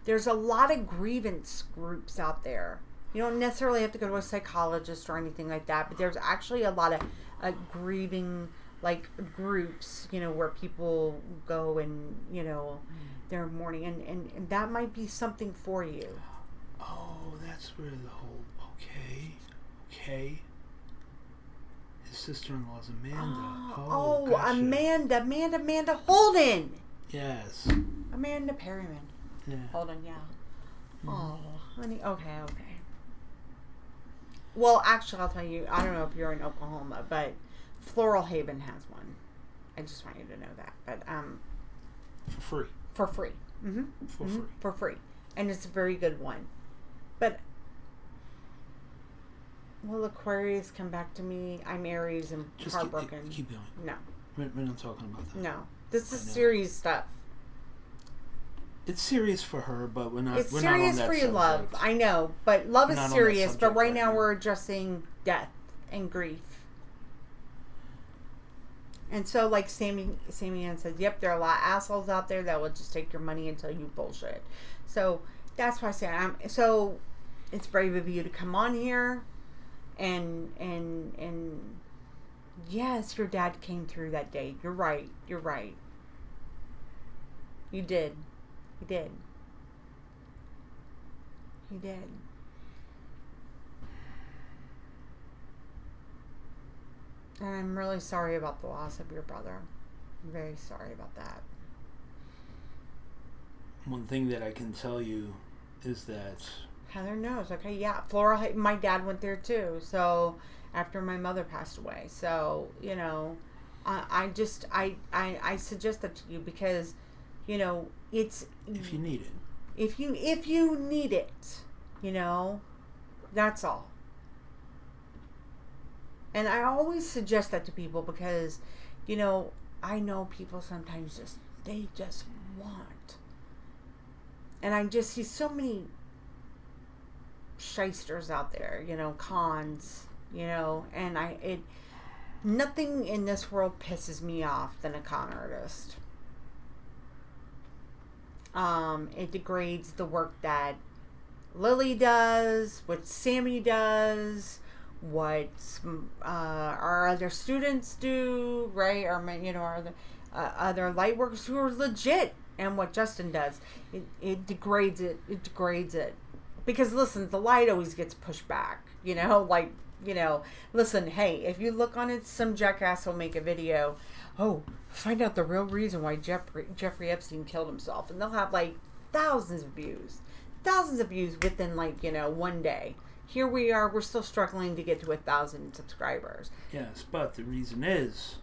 There's a lot of grievance groups out there. You don't necessarily have to go to a psychologist or anything like that, but there's actually a lot of grieving like groups, where people go and, they're mourning, and that might be something for you. Oh, that's where the whole, okay. His sister-in-law's Amanda. Gotcha. Amanda Holden. Yes. Amanda Perryman. Yeah. Holden, yeah. Mm-hmm. Oh, honey, okay. Well, actually, I'll tell you, I don't know if you're in Oklahoma, but Floral Haven has one. I just want you to know that. But for free. For free. Mm-hmm. Free. For free. And it's a very good one. But will Aquarius come back to me? I'm Aries and just heartbroken. Keep going. No. We're not talking about that. No. This is serious stuff. It's serious for her, but we're not. It's we're serious not on that for your subject. love. I know, but love We're is not on that serious. But subject right right now now. we're addressing death and grief. And so, like Sammy Ann said, yep, there are a lot of assholes out there that will just take your money and tell you bullshit. So that's why I say so it's brave of you to come on here, and yes, your dad came through that day. You're right. You did. He did. And I'm really sorry about the loss of your brother. I'm very sorry about that. One thing that I can tell you is that Heather knows. Okay, yeah. Flora, my dad went there too. So after my mother passed away. So, I suggest that to you because, it's if you need it. If you need it, that's all. And I always suggest that to people because, I know people sometimes they just want. And I just see so many shysters out there, cons, and nothing in this world pisses me off than a con artist. It degrades the work that Lily does, what Sammy does, what our other students do, right? Or our other light workers who are legit, and what Justin does, it degrades it. It degrades it because listen, the light always gets pushed back. Listen, hey, if you look on it, some jackass will make a video. Oh, find out the real reason why Jeffrey Epstein killed himself, and they'll have thousands of views within 1 day. Here we are, we're still struggling to get to 1,000 subscribers. Yes, but the reason is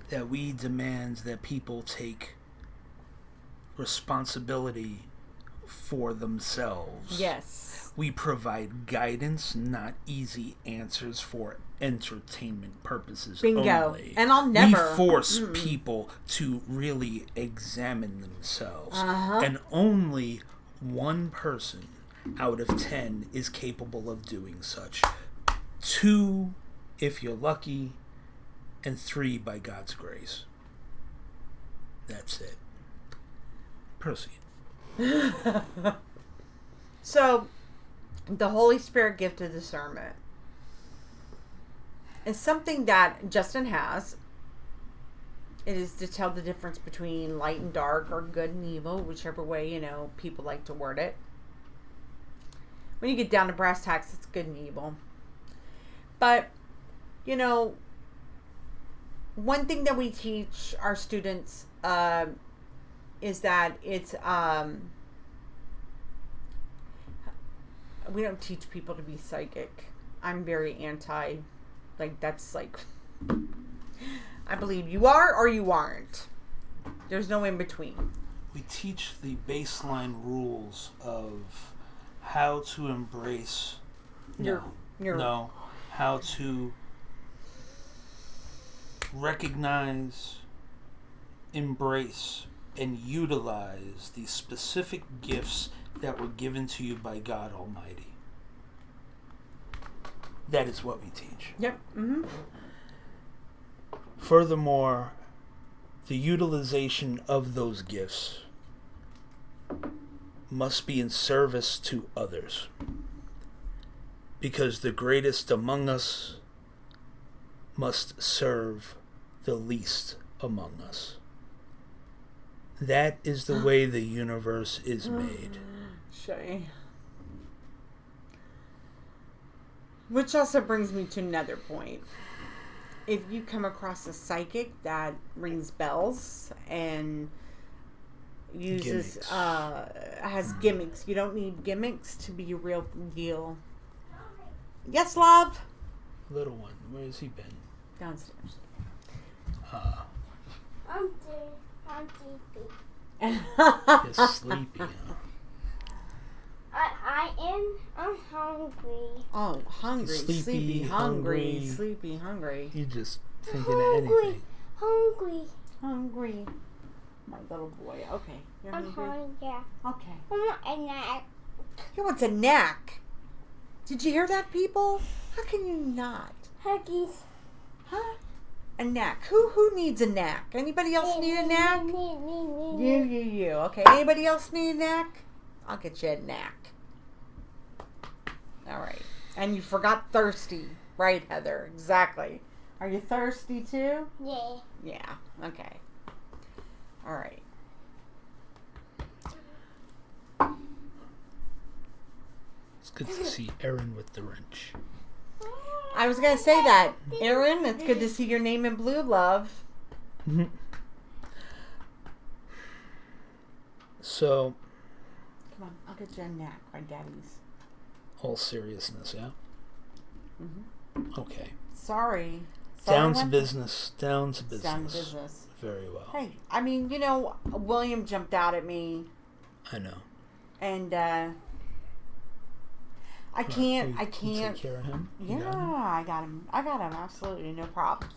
that we demand that people take responsibility for themselves. Yes. We provide guidance, not easy answers for entertainment purposes Bingo. only. And I'll never... We force people to really examine themselves. Uh-huh. And only one person out of 10 is capable of doing such. 2, if you're lucky, and 3 by God's grace. That's it. Proceed. So, the Holy Spirit gift of discernment is something that Justin has. It is to tell the difference between light and dark, or good and evil, whichever way, people like to word it. When you get down to brass tacks, it's good and evil. But, one thing that we teach our students is that it's... we don't teach people to be psychic. I'm very anti... that's I believe you are or you aren't. There's no in between. We teach the baseline rules of how to embrace... how to recognize, embrace, and utilize the specific gifts that were given to you by God Almighty. That is what we teach. Yep. Mm-hmm. Furthermore, the utilization of those gifts must be in service to others. Because the greatest among us must serve the least among us. That is the way the universe is made. Shay. Which also brings me to another point. If you come across a psychic that rings bells and uses Gimmicks. Has gimmicks, you don't need gimmicks to be a real deal. Yes, love. Little one, where has he been? Downstairs. I'm sleepy. He's sleepy, huh? I'm hungry. Oh, hungry, Sleepy, sleepy, hungry, hungry. sleepy, hungry, You just thinking of anything. Hungry. hungry. My little boy. Okay, you're I'm hungry. hungry. Okay. I want a snack. He wants a snack. Did you hear that, people? How can you not? Huggies. Huh? A knack. Who needs a knack? Anybody else need a knack? You. Okay. Anybody else need a knack? I'll get you a knack. All right. And you forgot thirsty, right, Heather? Exactly. Are you thirsty too? Yeah. Yeah. Okay. All right. It's good to see Erin with the wrench. I was gonna say that, Erin. It's good to see your name in blue, love. So, Come on, I'll get you a knack, my daddy's. all seriousness, yeah? Okay. Sorry. Down to Len? business. Down to business. Down to business. Very well. Hey, I mean, William jumped out at me, I know. and I can't. You take care of him? You Yeah, got him? I got him. I got him. Absolutely no problems.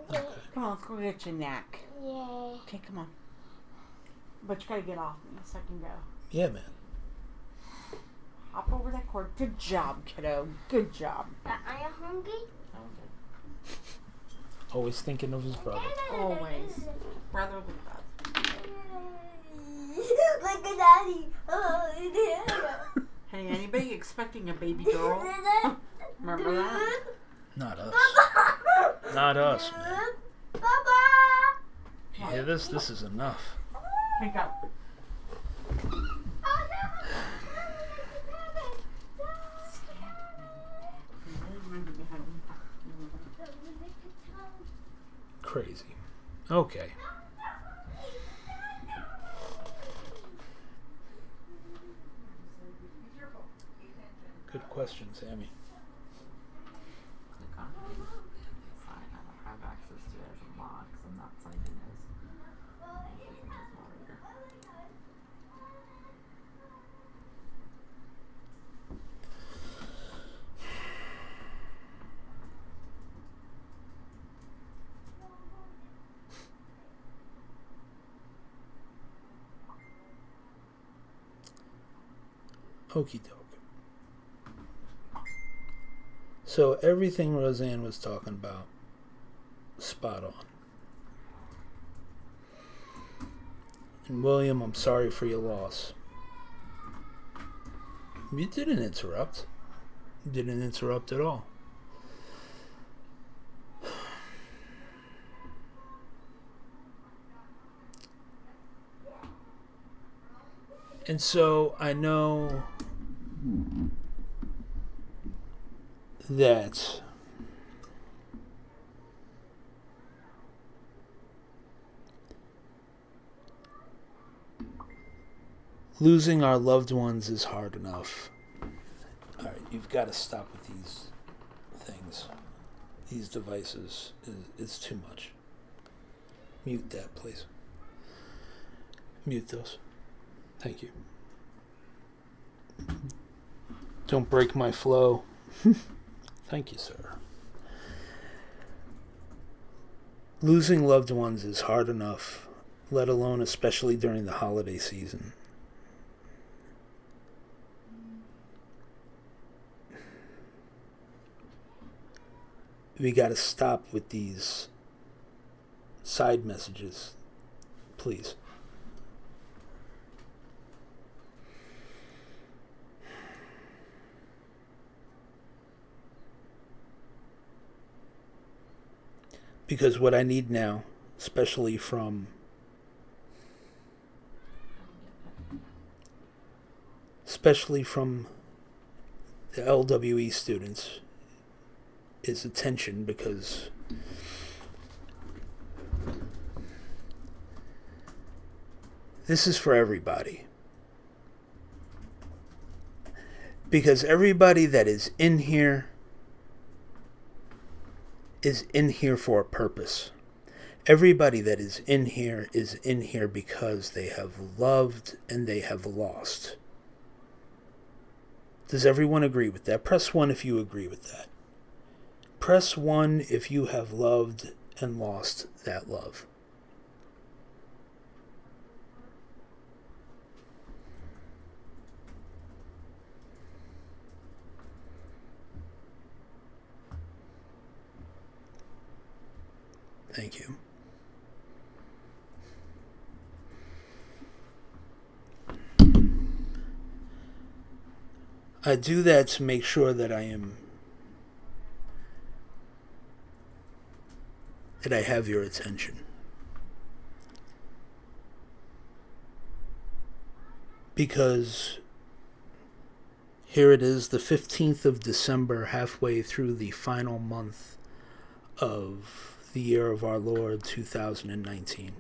Okay. Come on, let's go get your knack. Yeah. Okay, come on. But you gotta get off me so I can go. Yeah, man. Hop over that cord. Good job, kiddo. Good job. Are you hungry? Always thinking of his brother. Always. Brotherly love. Look at Daddy. Oh, yeah. Hey, anybody expecting a baby girl? Remember that? Not us. Not us, man. Papa. You hear this? This is enough. Hey, go. Crazy. Okay. Good question, Sammy. Click on it. I don't have access to it as a lock, so I'm not signed in as. Okie doke. So everything Roseanne was talking about, spot on. And William, I'm sorry for your loss. You didn't interrupt. You didn't interrupt at all. And so I know that losing our loved ones is hard enough. Alright, you've got to stop with these things. These devices is too much. Mute that, please. Mute those. Thank you. Don't break my flow. Thank you, sir. Losing loved ones is hard enough, let alone especially during the holiday season. We gotta stop with these side messages, please. Because what I need now, especially from the LWE students, is attention, because this is for everybody. Because everybody that is in here for a purpose. Everybody that is in here because they have loved and they have lost. Does everyone agree with that? Press 1 if you agree with that. Press 1 if you have loved and lost that love. Thank you. I do that to make sure that I have your attention. Because here it is, the 15th of December, halfway through the final month of the year of our Lord 2019.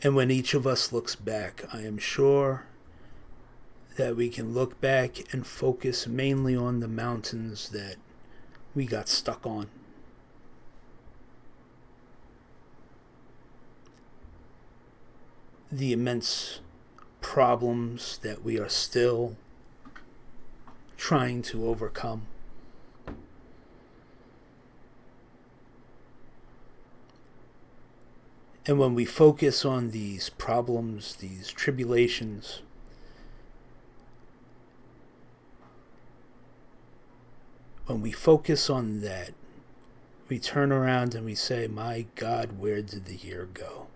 And when each of us looks back, I am sure that we can look back and focus mainly on the mountains that we got stuck on. The immense problems that we are still trying to overcome. And when we focus on these problems, these tribulations, when we focus on that, we turn around and we say, my God, where did the year go?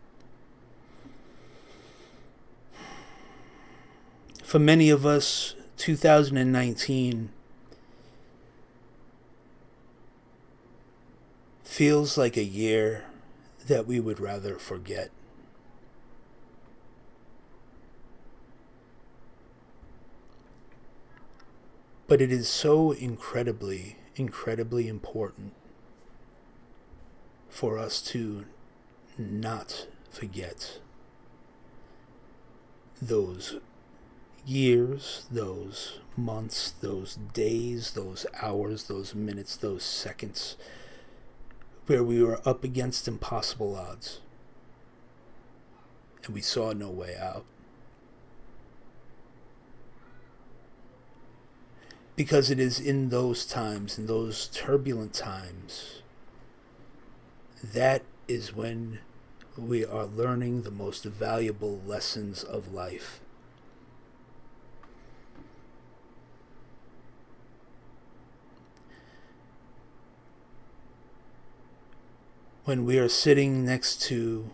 For many of us, 2019 feels like a year that we would rather forget. But it is so incredibly, incredibly important for us to not forget those years, those months, those days, those hours, those minutes, those seconds where we were up against impossible odds and we saw no way out. Because it is in those times, in those turbulent times, that is when we are learning the most valuable lessons of life. When we are sitting next to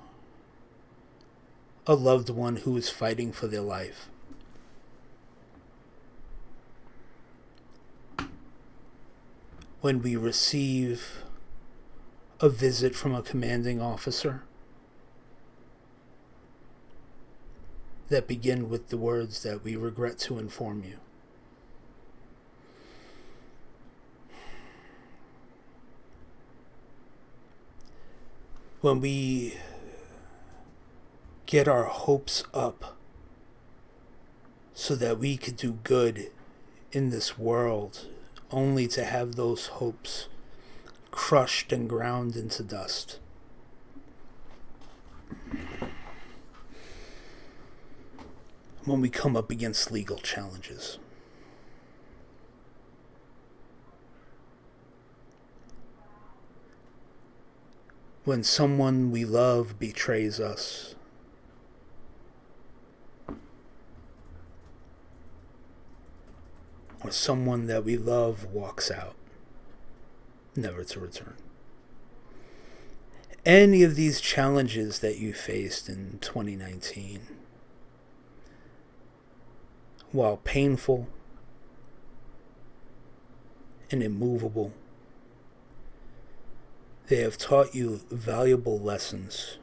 a loved one who is fighting for their life, when we receive a visit from a commanding officer that begin with the words that we regret to inform you. When we get our hopes up so that we could do good in this world, only to have those hopes crushed and ground into dust. When we come up against legal challenges. When someone we love betrays us. Or someone that we love walks out, never to return. Any of these challenges that you faced in 2019, while painful and immovable, they have taught you valuable lessons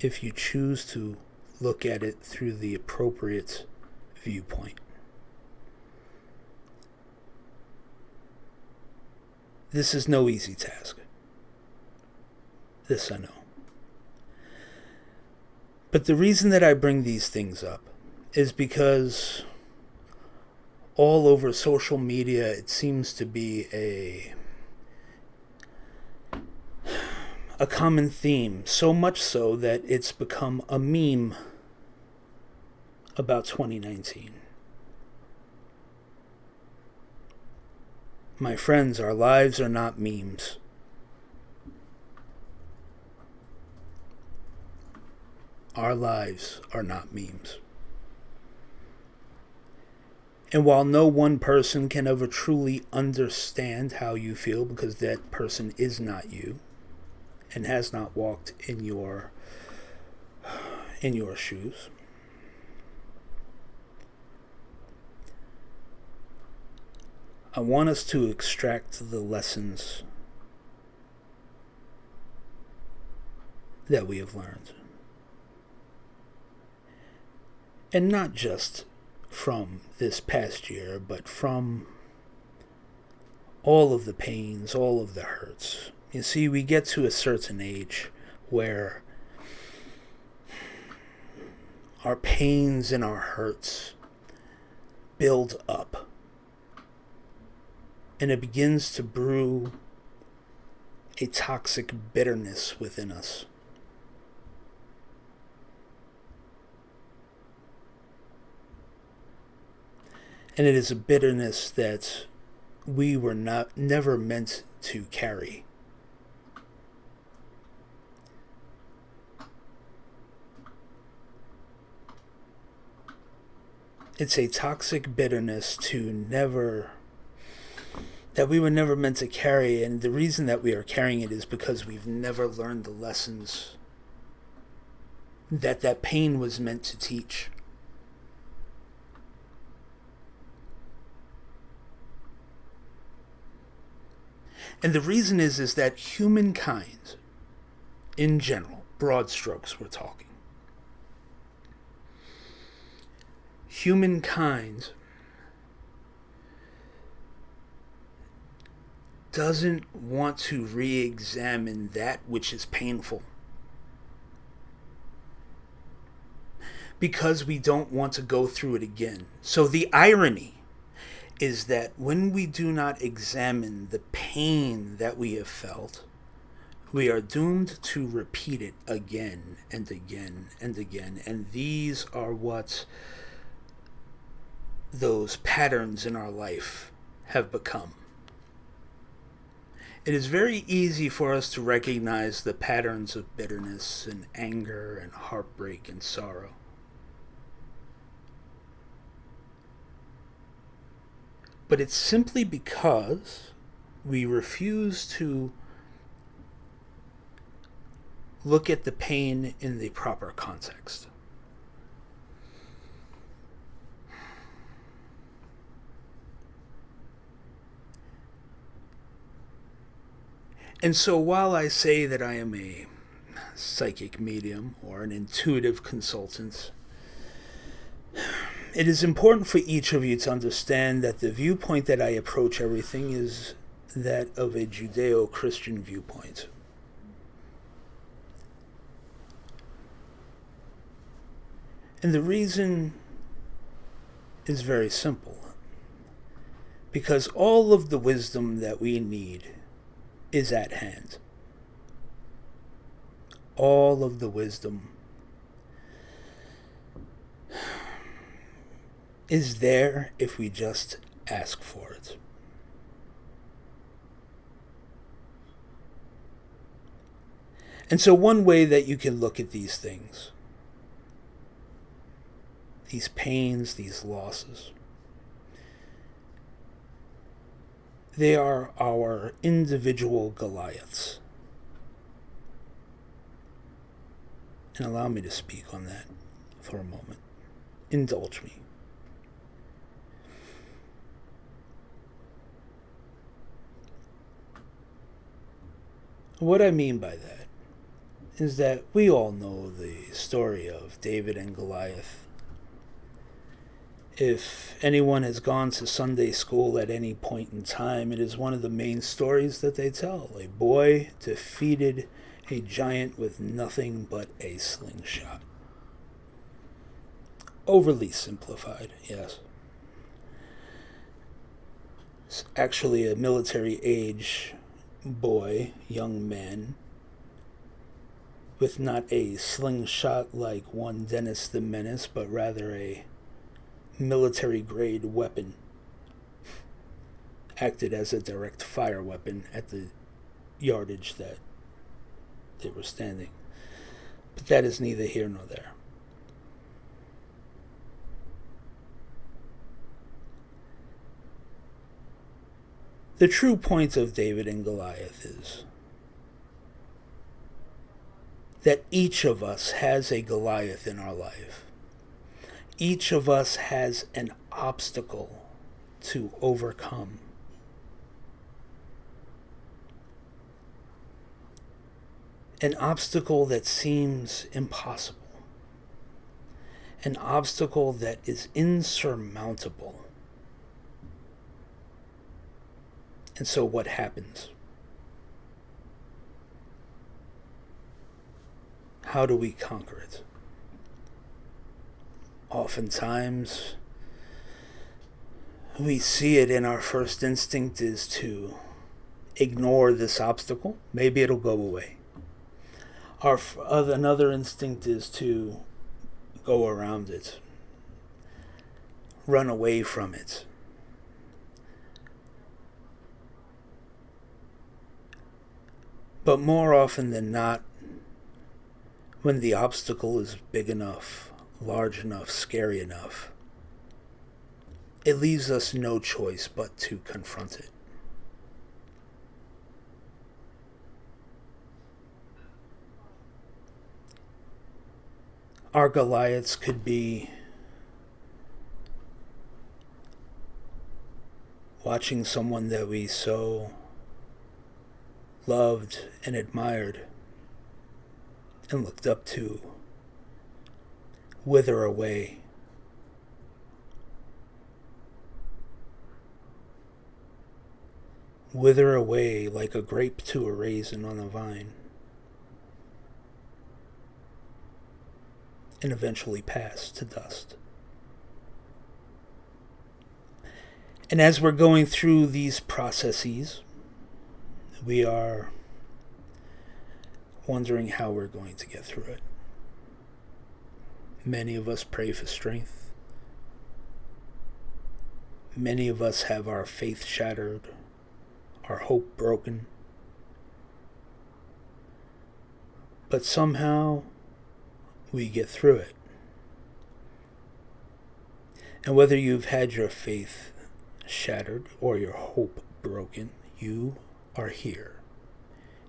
if you choose to look at it through the appropriate viewpoint. This is no easy task. This I know. But the reason that I bring these things up is because all over social media it seems to be a common theme, so much so that it's become a meme about 2019. My friends, our lives are not memes. Our lives are not memes. And while no one person can ever truly understand how you feel, because that person is not you and has not walked in your shoes, I want us to extract the lessons that we have learned. And not just from this past year, but from all of the pains, all of the hurts. You see, we get to a certain age where our pains and our hurts build up. And it begins to brew a toxic bitterness within us. And it is a bitterness that we were never meant to carry. It's a toxic bitterness that we were never meant to carry, and the reason that we are carrying it is because we've never learned the lessons that pain was meant to teach. And the reason is that humankind, in general, broad strokes we're talking, humankind doesn't want to re-examine that which is painful, because we don't want to go through it again. So the irony is that when we do not examine the pain that we have felt, we are doomed to repeat it again and again and again. And these are what those patterns in our life have become. it is very easy for us to recognize the patterns of bitterness and anger and heartbreak and sorrow. But it's simply because we refuse to look at the pain in the proper context. And so while I say that I am a psychic medium or an intuitive consultant, it is important for each of you to understand that the viewpoint that I approach everything is that of a Judeo-Christian viewpoint. And the reason is very simple. Because all of the wisdom that we need is at hand. All of the wisdom is there if we just ask for it. And so one way that you can look at these things, these pains, these losses, they are our individual Goliaths. And allow me to speak on that for a moment. Indulge me. What I mean by that is that we all know the story of David and Goliath. If anyone has gone to Sunday school at any point in time, it is one of the main stories that they tell. A boy defeated a giant with nothing but a slingshot. Overly simplified, yes. It's actually a military age boy, young man, with not a slingshot like one Dennis the Menace, but rather a military-grade weapon, acted as a direct fire weapon at the yardage that they were standing. But that is neither here nor there. The true point of David and Goliath is that each of us has a Goliath in our life. Each of us has an obstacle to overcome. An obstacle that seems impossible. An obstacle that is insurmountable. And so what happens? How do we conquer it? Oftentimes, we see it, and our first instinct is to ignore this obstacle. Maybe it'll go away. Another instinct is to go around it, run away from it. But more often than not, when the obstacle is big enough, large enough, scary enough, it leaves us no choice but to confront it. Our Goliaths could be watching someone that we so loved and admired and looked up to wither away. Wither away like a grape to a raisin on a vine. And eventually pass to dust. And as we're going through these processes, we are wondering how we're going to get through it. Many of us pray for strength. Many of us have our faith shattered, our hope broken. But somehow we get through it. And whether you've had your faith shattered or your hope broken, you are here.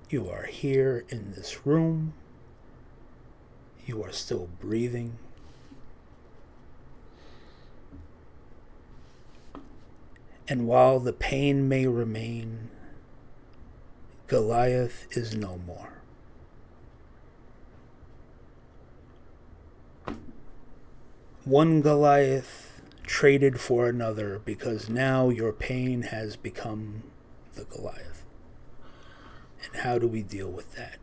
You are here in this room. You are still breathing. And while the pain may remain, Goliath is no more. One Goliath traded for another because now your pain has become the Goliath. And how do we deal with that?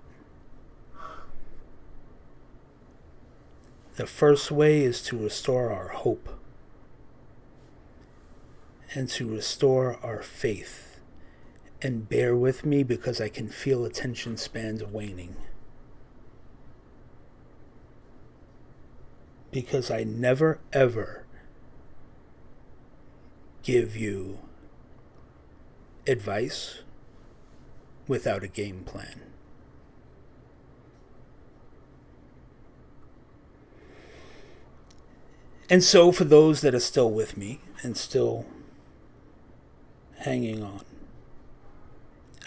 The first way is to restore our hope and to restore our faith. And bear with me because I can feel attention spans waning. Because I never ever give you advice without a game plan. And so for those that are still with me and still hanging on,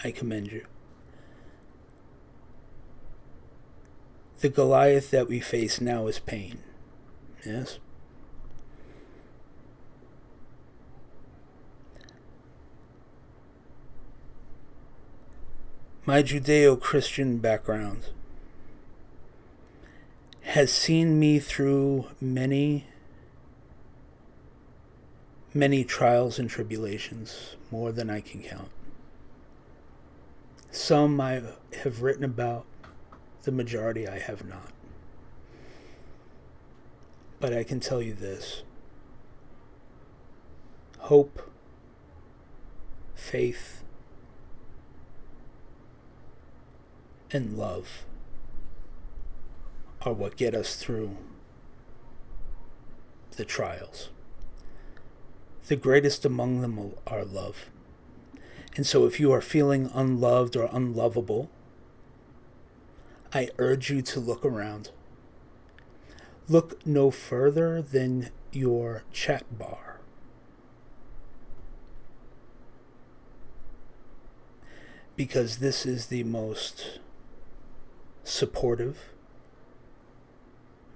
I commend you. The Goliath that we face now is pain. Yes? My Judeo-Christian background has seen me through many trials and tribulations, more than I can count. Some I have written about, the majority I have not. But I can tell you this: hope, faith, and love are what get us through the trials. The greatest among them are love. And so if you are feeling unloved or unlovable, I urge you to look around. Look no further than your chat bar. Because this is the most supportive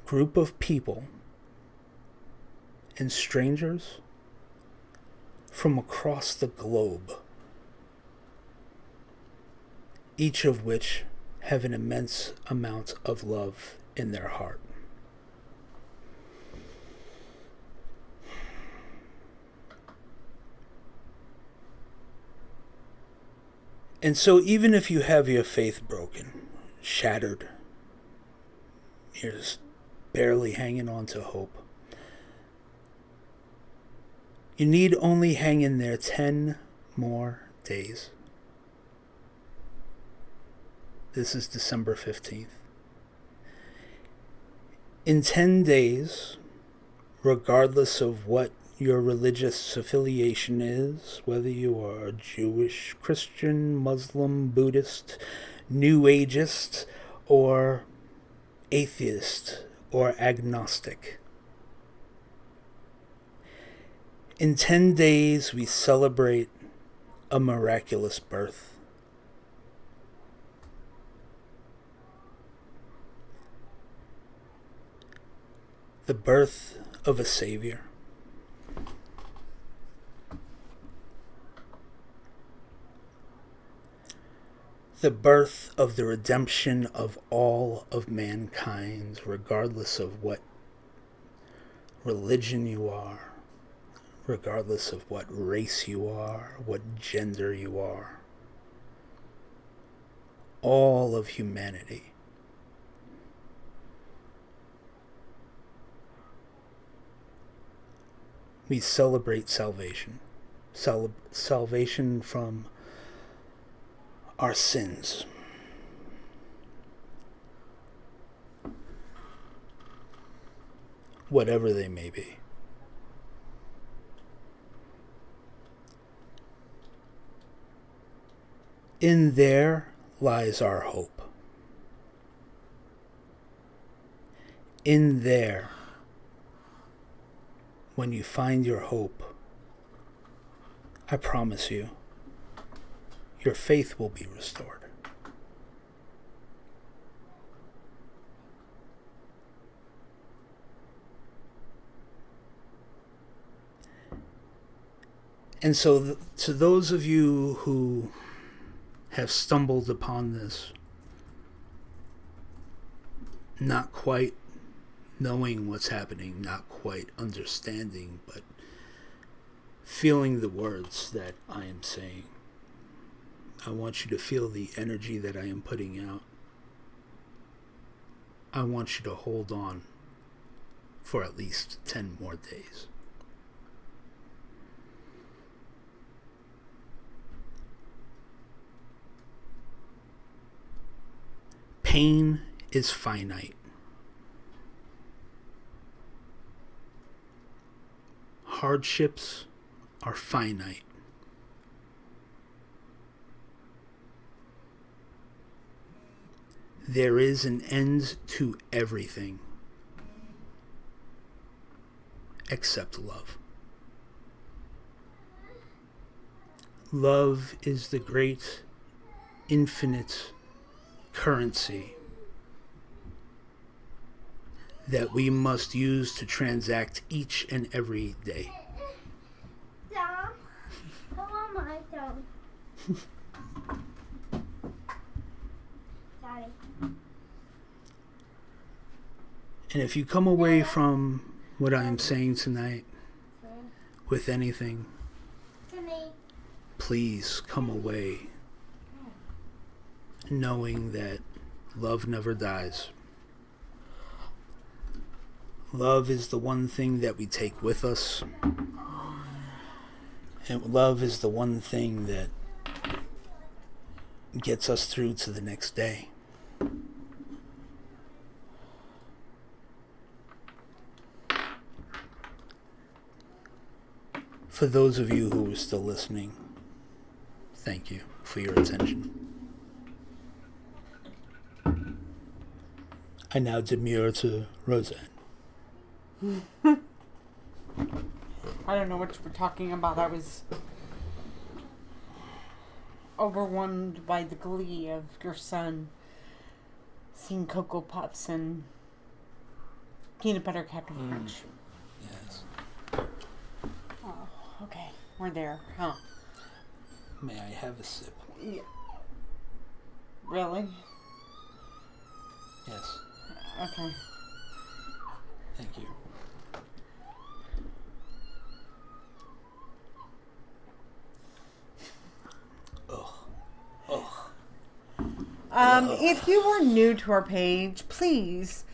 group of people and strangers from across the globe, each of which have an immense amount of love in their heart. And so even if you have your faith broken, shattered, you're just barely hanging on to hope, you need only hang in there 10 more days. This is December 15th. In 10 days, regardless of what your religious affiliation is, whether you are Jewish, Christian, Muslim, Buddhist, New Ageist, or atheist, or agnostic, in 10 days we celebrate a miraculous birth. The birth of a Savior. The birth of the redemption of all of mankind, regardless of what religion you are, regardless of what race you are, what gender you are. All of humanity. We celebrate salvation. Salvation from our sins. Whatever they may be. In there lies our hope. in there, when you find your hope, I promise you, your faith will be restored. And so, to those of you who have stumbled upon this, not quite knowing what's happening, not quite understanding, but feeling the words that I am saying, I want you to feel the energy that I am putting out. I want you to hold on for at least 10 more days. Pain is finite. Hardships are finite. There is an end to everything except love. Love is the great, infinite currency that we must use to transact each and every day. Dom, come on my phone. Daddy. And if you come away from what I am saying tonight with anything, To me. please come away knowing that love never dies. Love is the one thing that we take with us. And love is the one thing that gets us through to the next day. For those of you who are still listening, thank you for your attention. I now demur to Roseanne. I don't know what you were talking about. I was overwhelmed by the glee of your son seeing Cocoa Puffs and peanut butter Captain Crunch. Yes. Oh, okay. We're there, huh? May I have a sip? Yeah. Really? Yes. Okay. Thank you. If you are new to our page, please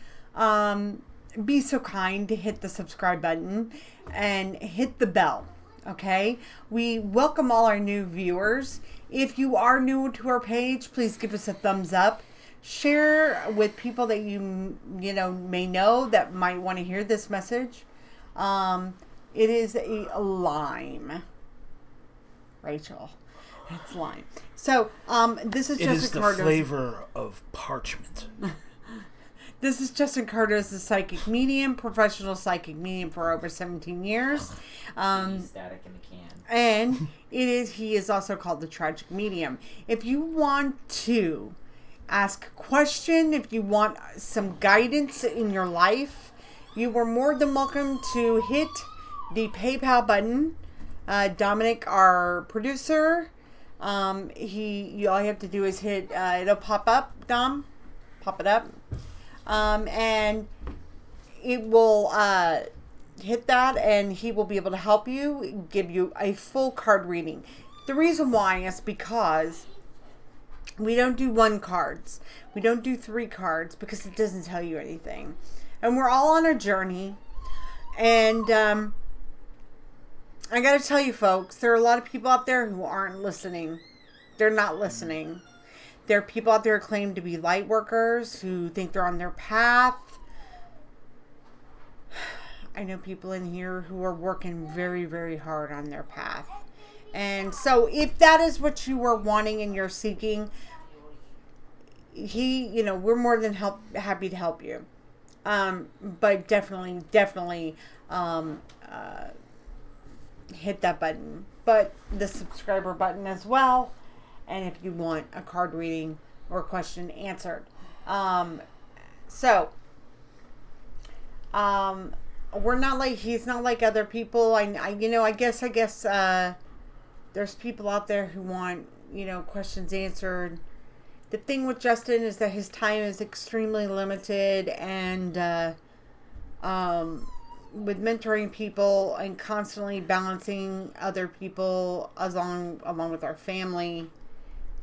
be so kind to hit the subscribe button and hit the bell. Okay? We welcome all our new viewers. If you are new to our page, please give us a thumbs up. Share with people that you may know that might want to hear this message. It is a lime, Rachel. It's lime. So, this is It Justin is the Cardoza. flavor of parchment. This is Justin Cardoza, psychic medium, professional psychic medium for over 17 years. Static in the can. And he is also called the tragic medium. If you want to ask a question, if you want some guidance in your life, you are more than welcome to hit the PayPal button. Dominic, our producer, all you have to do is hit, it'll pop up, Dom, pop it up, and it will hit that, and he will be able to help you, give you a full card reading. The reason why is because we don't do 1 cards. We don't do 3 cards because it doesn't tell you anything. And we're all on a journey. And I got to tell you, folks, there are a lot of people out there who aren't listening. They're not listening. There are people out there who claim to be light workers who think they're on their path. I know people in here who are working very, very hard on their path. And so if that is what you are wanting and you're seeking, we're more than happy to help you. But definitely hit that button. But the subscriber button as well. And if you want a card reading or question answered. So, we're not like, he's not like other people. I guess, there's people out there who want, questions answered. The thing with Justin is that his time is extremely limited, and with mentoring people and constantly balancing other people along with our family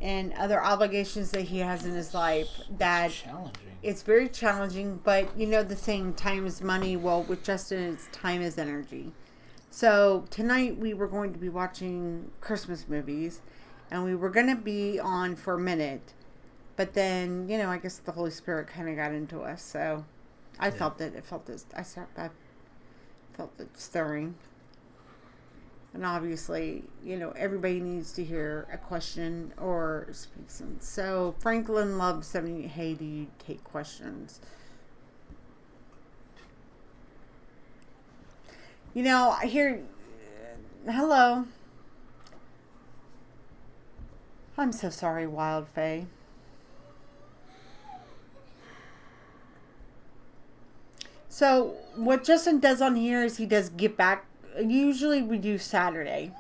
and other obligations that he has in his life, that Challenging. it's very challenging. But the saying, time is money. Well, with Justin, it's time is energy. So tonight we were going to be watching Christmas movies, and we were going to be on for a minute. But then, I guess the Holy Spirit kind of got into us. So I felt it. I felt it stirring. And obviously, everybody needs to hear a question or speak some. So Franklin loves 70. Hey, do you take questions? Here, hello. I'm so sorry, Wild Faye. So what Justin does on here is he does Get Back. Usually we do Saturday,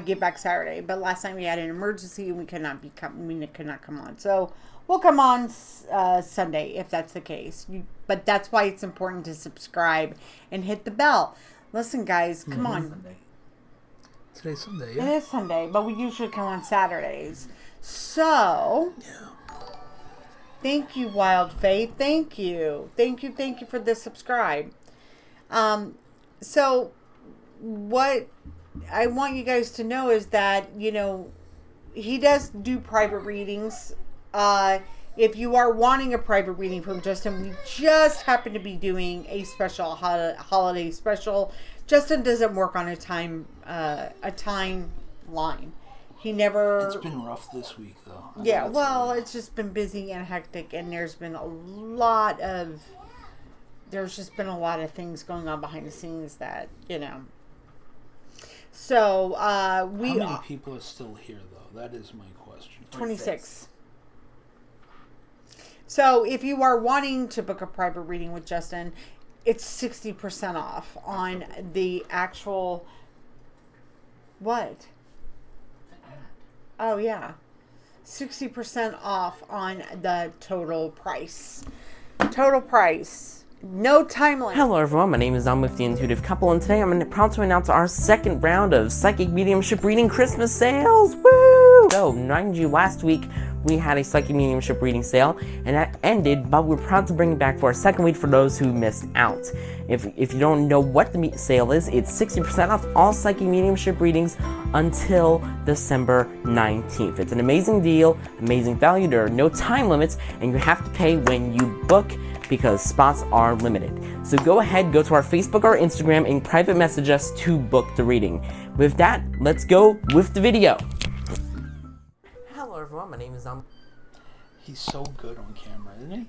Get Back Saturday. But last night we had an emergency and we could not come on. So we'll come on Sunday if that's the case. But that's why it's important to subscribe and hit the bell. Listen, guys, come on. Sunday. Today's Sunday, It yeah? is Sunday, but we usually come on Saturdays. So, thank you, Wild Faith. Thank you for the subscribe. So, what I want you guys to know is that, he does do private readings. If you are wanting a private reading from Justin, we just happen to be doing a special holiday special. Justin doesn't work on a timeline. He never. It's been rough this week, though. Yeah, well, it's just been busy and hectic, and there's just been a lot of things going on behind the scenes that, So, How many people are still here, though? That is my question. 26. So, if you are wanting to book a private reading with Justin, it's 60% off on the actual. What? Oh, yeah. 60% off on the total price. Total price. No time limit. Hello everyone, my name is with the Intuitive Couple, and today I'm proud to announce our second round of Psychic Mediumship Reading Christmas sales. Woo! So, mind you, last week we had a Psychic Mediumship Reading sale, and that ended, but we're proud to bring it back for a second week for those who missed out. If you don't know what the sale is, it's 60% off all Psychic Mediumship readings until December 19th. It's an amazing deal, amazing value. There are no time limits, and you have to pay when you book, because spots are limited. So go ahead, go to our Facebook or Instagram and private message us to book the reading. With that, let's go with the video. Hello everyone, my name is He's so good on camera, isn't he?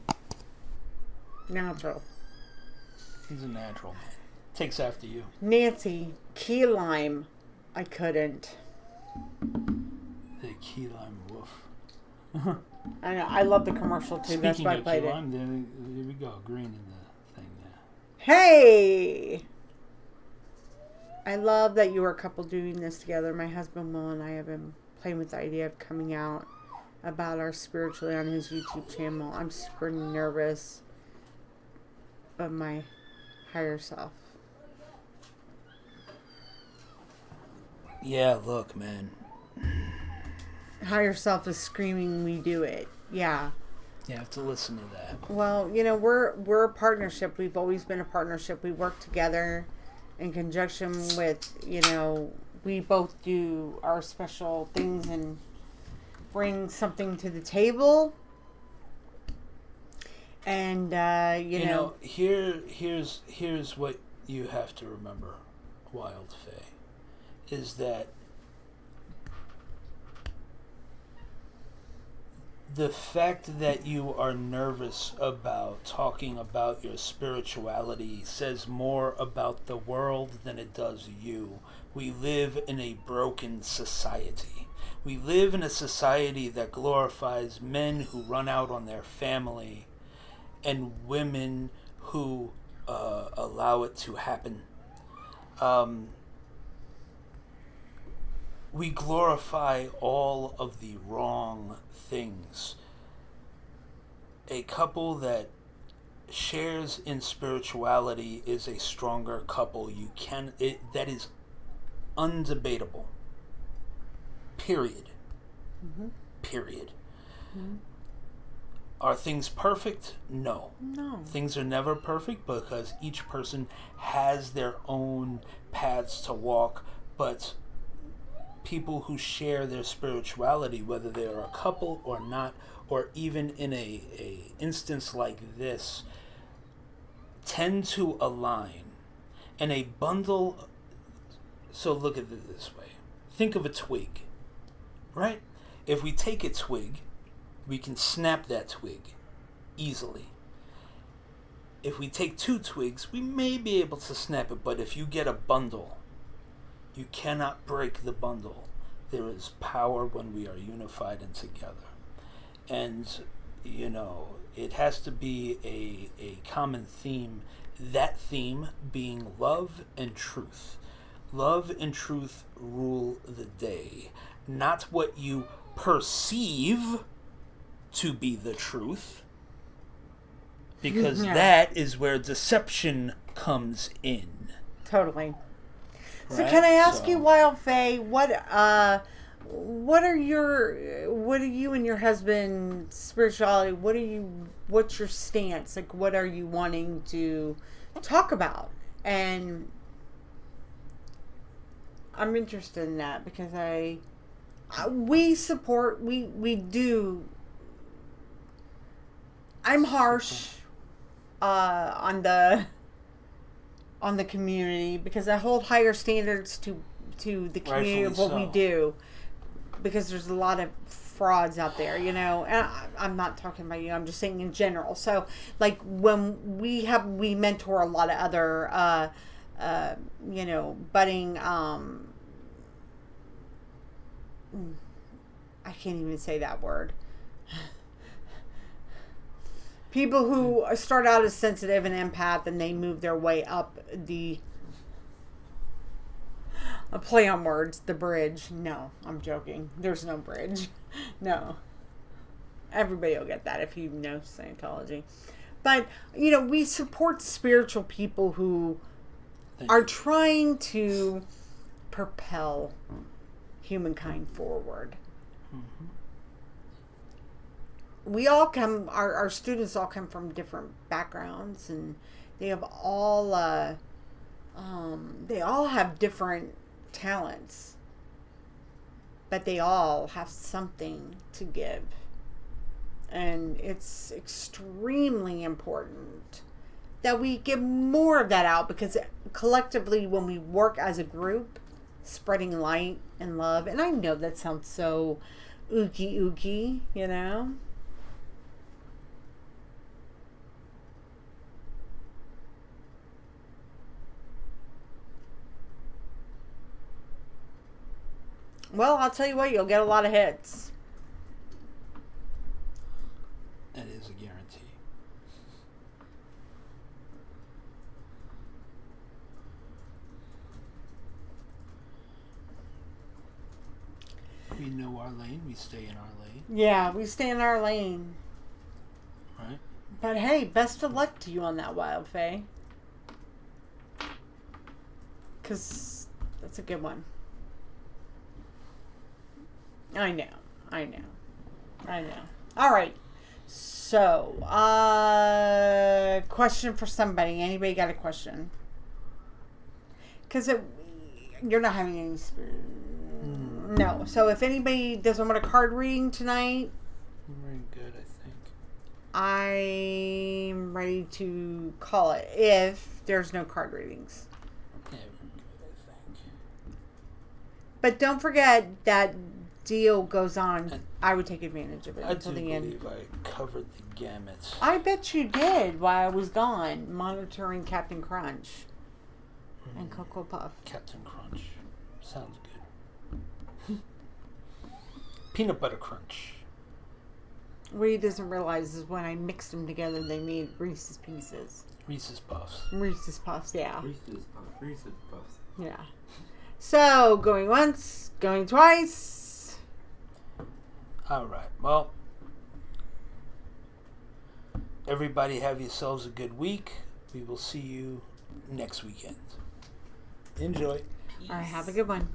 Natural. He's a natural. Takes after you. Nancy, key lime. I couldn't. The key lime woof. I know. I love the commercial too. That's Speaking why I of played key it. lime, there we go. Green in the thing there. Hey! I love that you are a couple doing this together. My husband Will and I have been playing with the idea of coming out about our spiritually on his YouTube channel. I'm super nervous of my higher self. Yeah, look, man. Higher self is screaming, we do it. Yeah. You have to listen to that. Well, we're a partnership. We've always been a partnership. We work together in conjunction with, we both do our special things and bring something to the table. And, here's what you have to remember, Wild Faye, is that the fact that you are nervous about talking about your spirituality says more about the world than it does you. We live in a broken society. We live in a society that glorifies men who run out on their family and women who allow it to happen. We glorify all of the wrong things. A couple that shares in spirituality is a stronger couple. That is undebatable. Period. Mm-hmm. Period. Mm-hmm. Are things perfect? No. No. Things are never perfect because each person has their own paths to walk, but people who share their spirituality, whether they're a couple or not, or even in a instance like this, tend to align. And a bundle, so look at it this way. Think of a twig, right? If we take a twig, we can snap that twig easily. If we take 2 twigs, we may be able to snap it, but if you get a bundle, you cannot break the bundle. There is power when we are unified and together. And, it has to be a common theme. That theme being love and truth. Love and truth rule the day. Not what you perceive to be the truth. Because that is where deception comes in. Totally. So Right? can I ask you, Wild Faye, what are you and your husband's spirituality? What's your stance? Like, what are you wanting to talk about? And I'm interested in that because we do. I'm harsh on the community because I hold higher standards to the community of what we do, because there's a lot of frauds out there, and I'm not talking about you, I'm just saying in general. So like when we mentor a lot of other budding I can't even say that word. People who start out as sensitive and empath and they move their way up a play on words, the bridge. No, I'm joking. There's no bridge. No. Everybody will get that if you know Scientology. But, we support spiritual people who are trying to propel humankind forward. Mm-hmm. We all our students all come from different backgrounds, and they have all have different talents, but they all have something to give, and it's extremely important that we get more of that out, because collectively when we work as a group, spreading light and love, and I know that sounds so ooky, Well, I'll tell you what, you'll get a lot of hits. That is a guarantee. We know our lane, we stay in our lane. Yeah, we stay in our lane. Right? But hey, best of luck to you on that, Wild Faye. Because that's a good one. I know. All right. So, question for somebody. Anybody got a question? Because you're not having any... No. So if anybody doesn't want a card reading tonight... I'm very good, I think. I'm ready to call it if there's no card readings. Yeah, we're good, I think. But don't forget that deal goes on, I would take advantage of it I until do the end. believe I covered the gamut. I bet you did while I was gone, monitoring Captain Crunch and Cocoa Puff. Captain Crunch. Sounds good. Peanut Butter Crunch. What he doesn't realize is when I mixed them together, they made Reese's Pieces. Reese's Puffs. Reese's Puffs, yeah. Reese's Puffs. Yeah. So, going once, going twice. Alright, well, everybody have yourselves a good week. We will see you next weekend. Enjoy. All right, have a good one.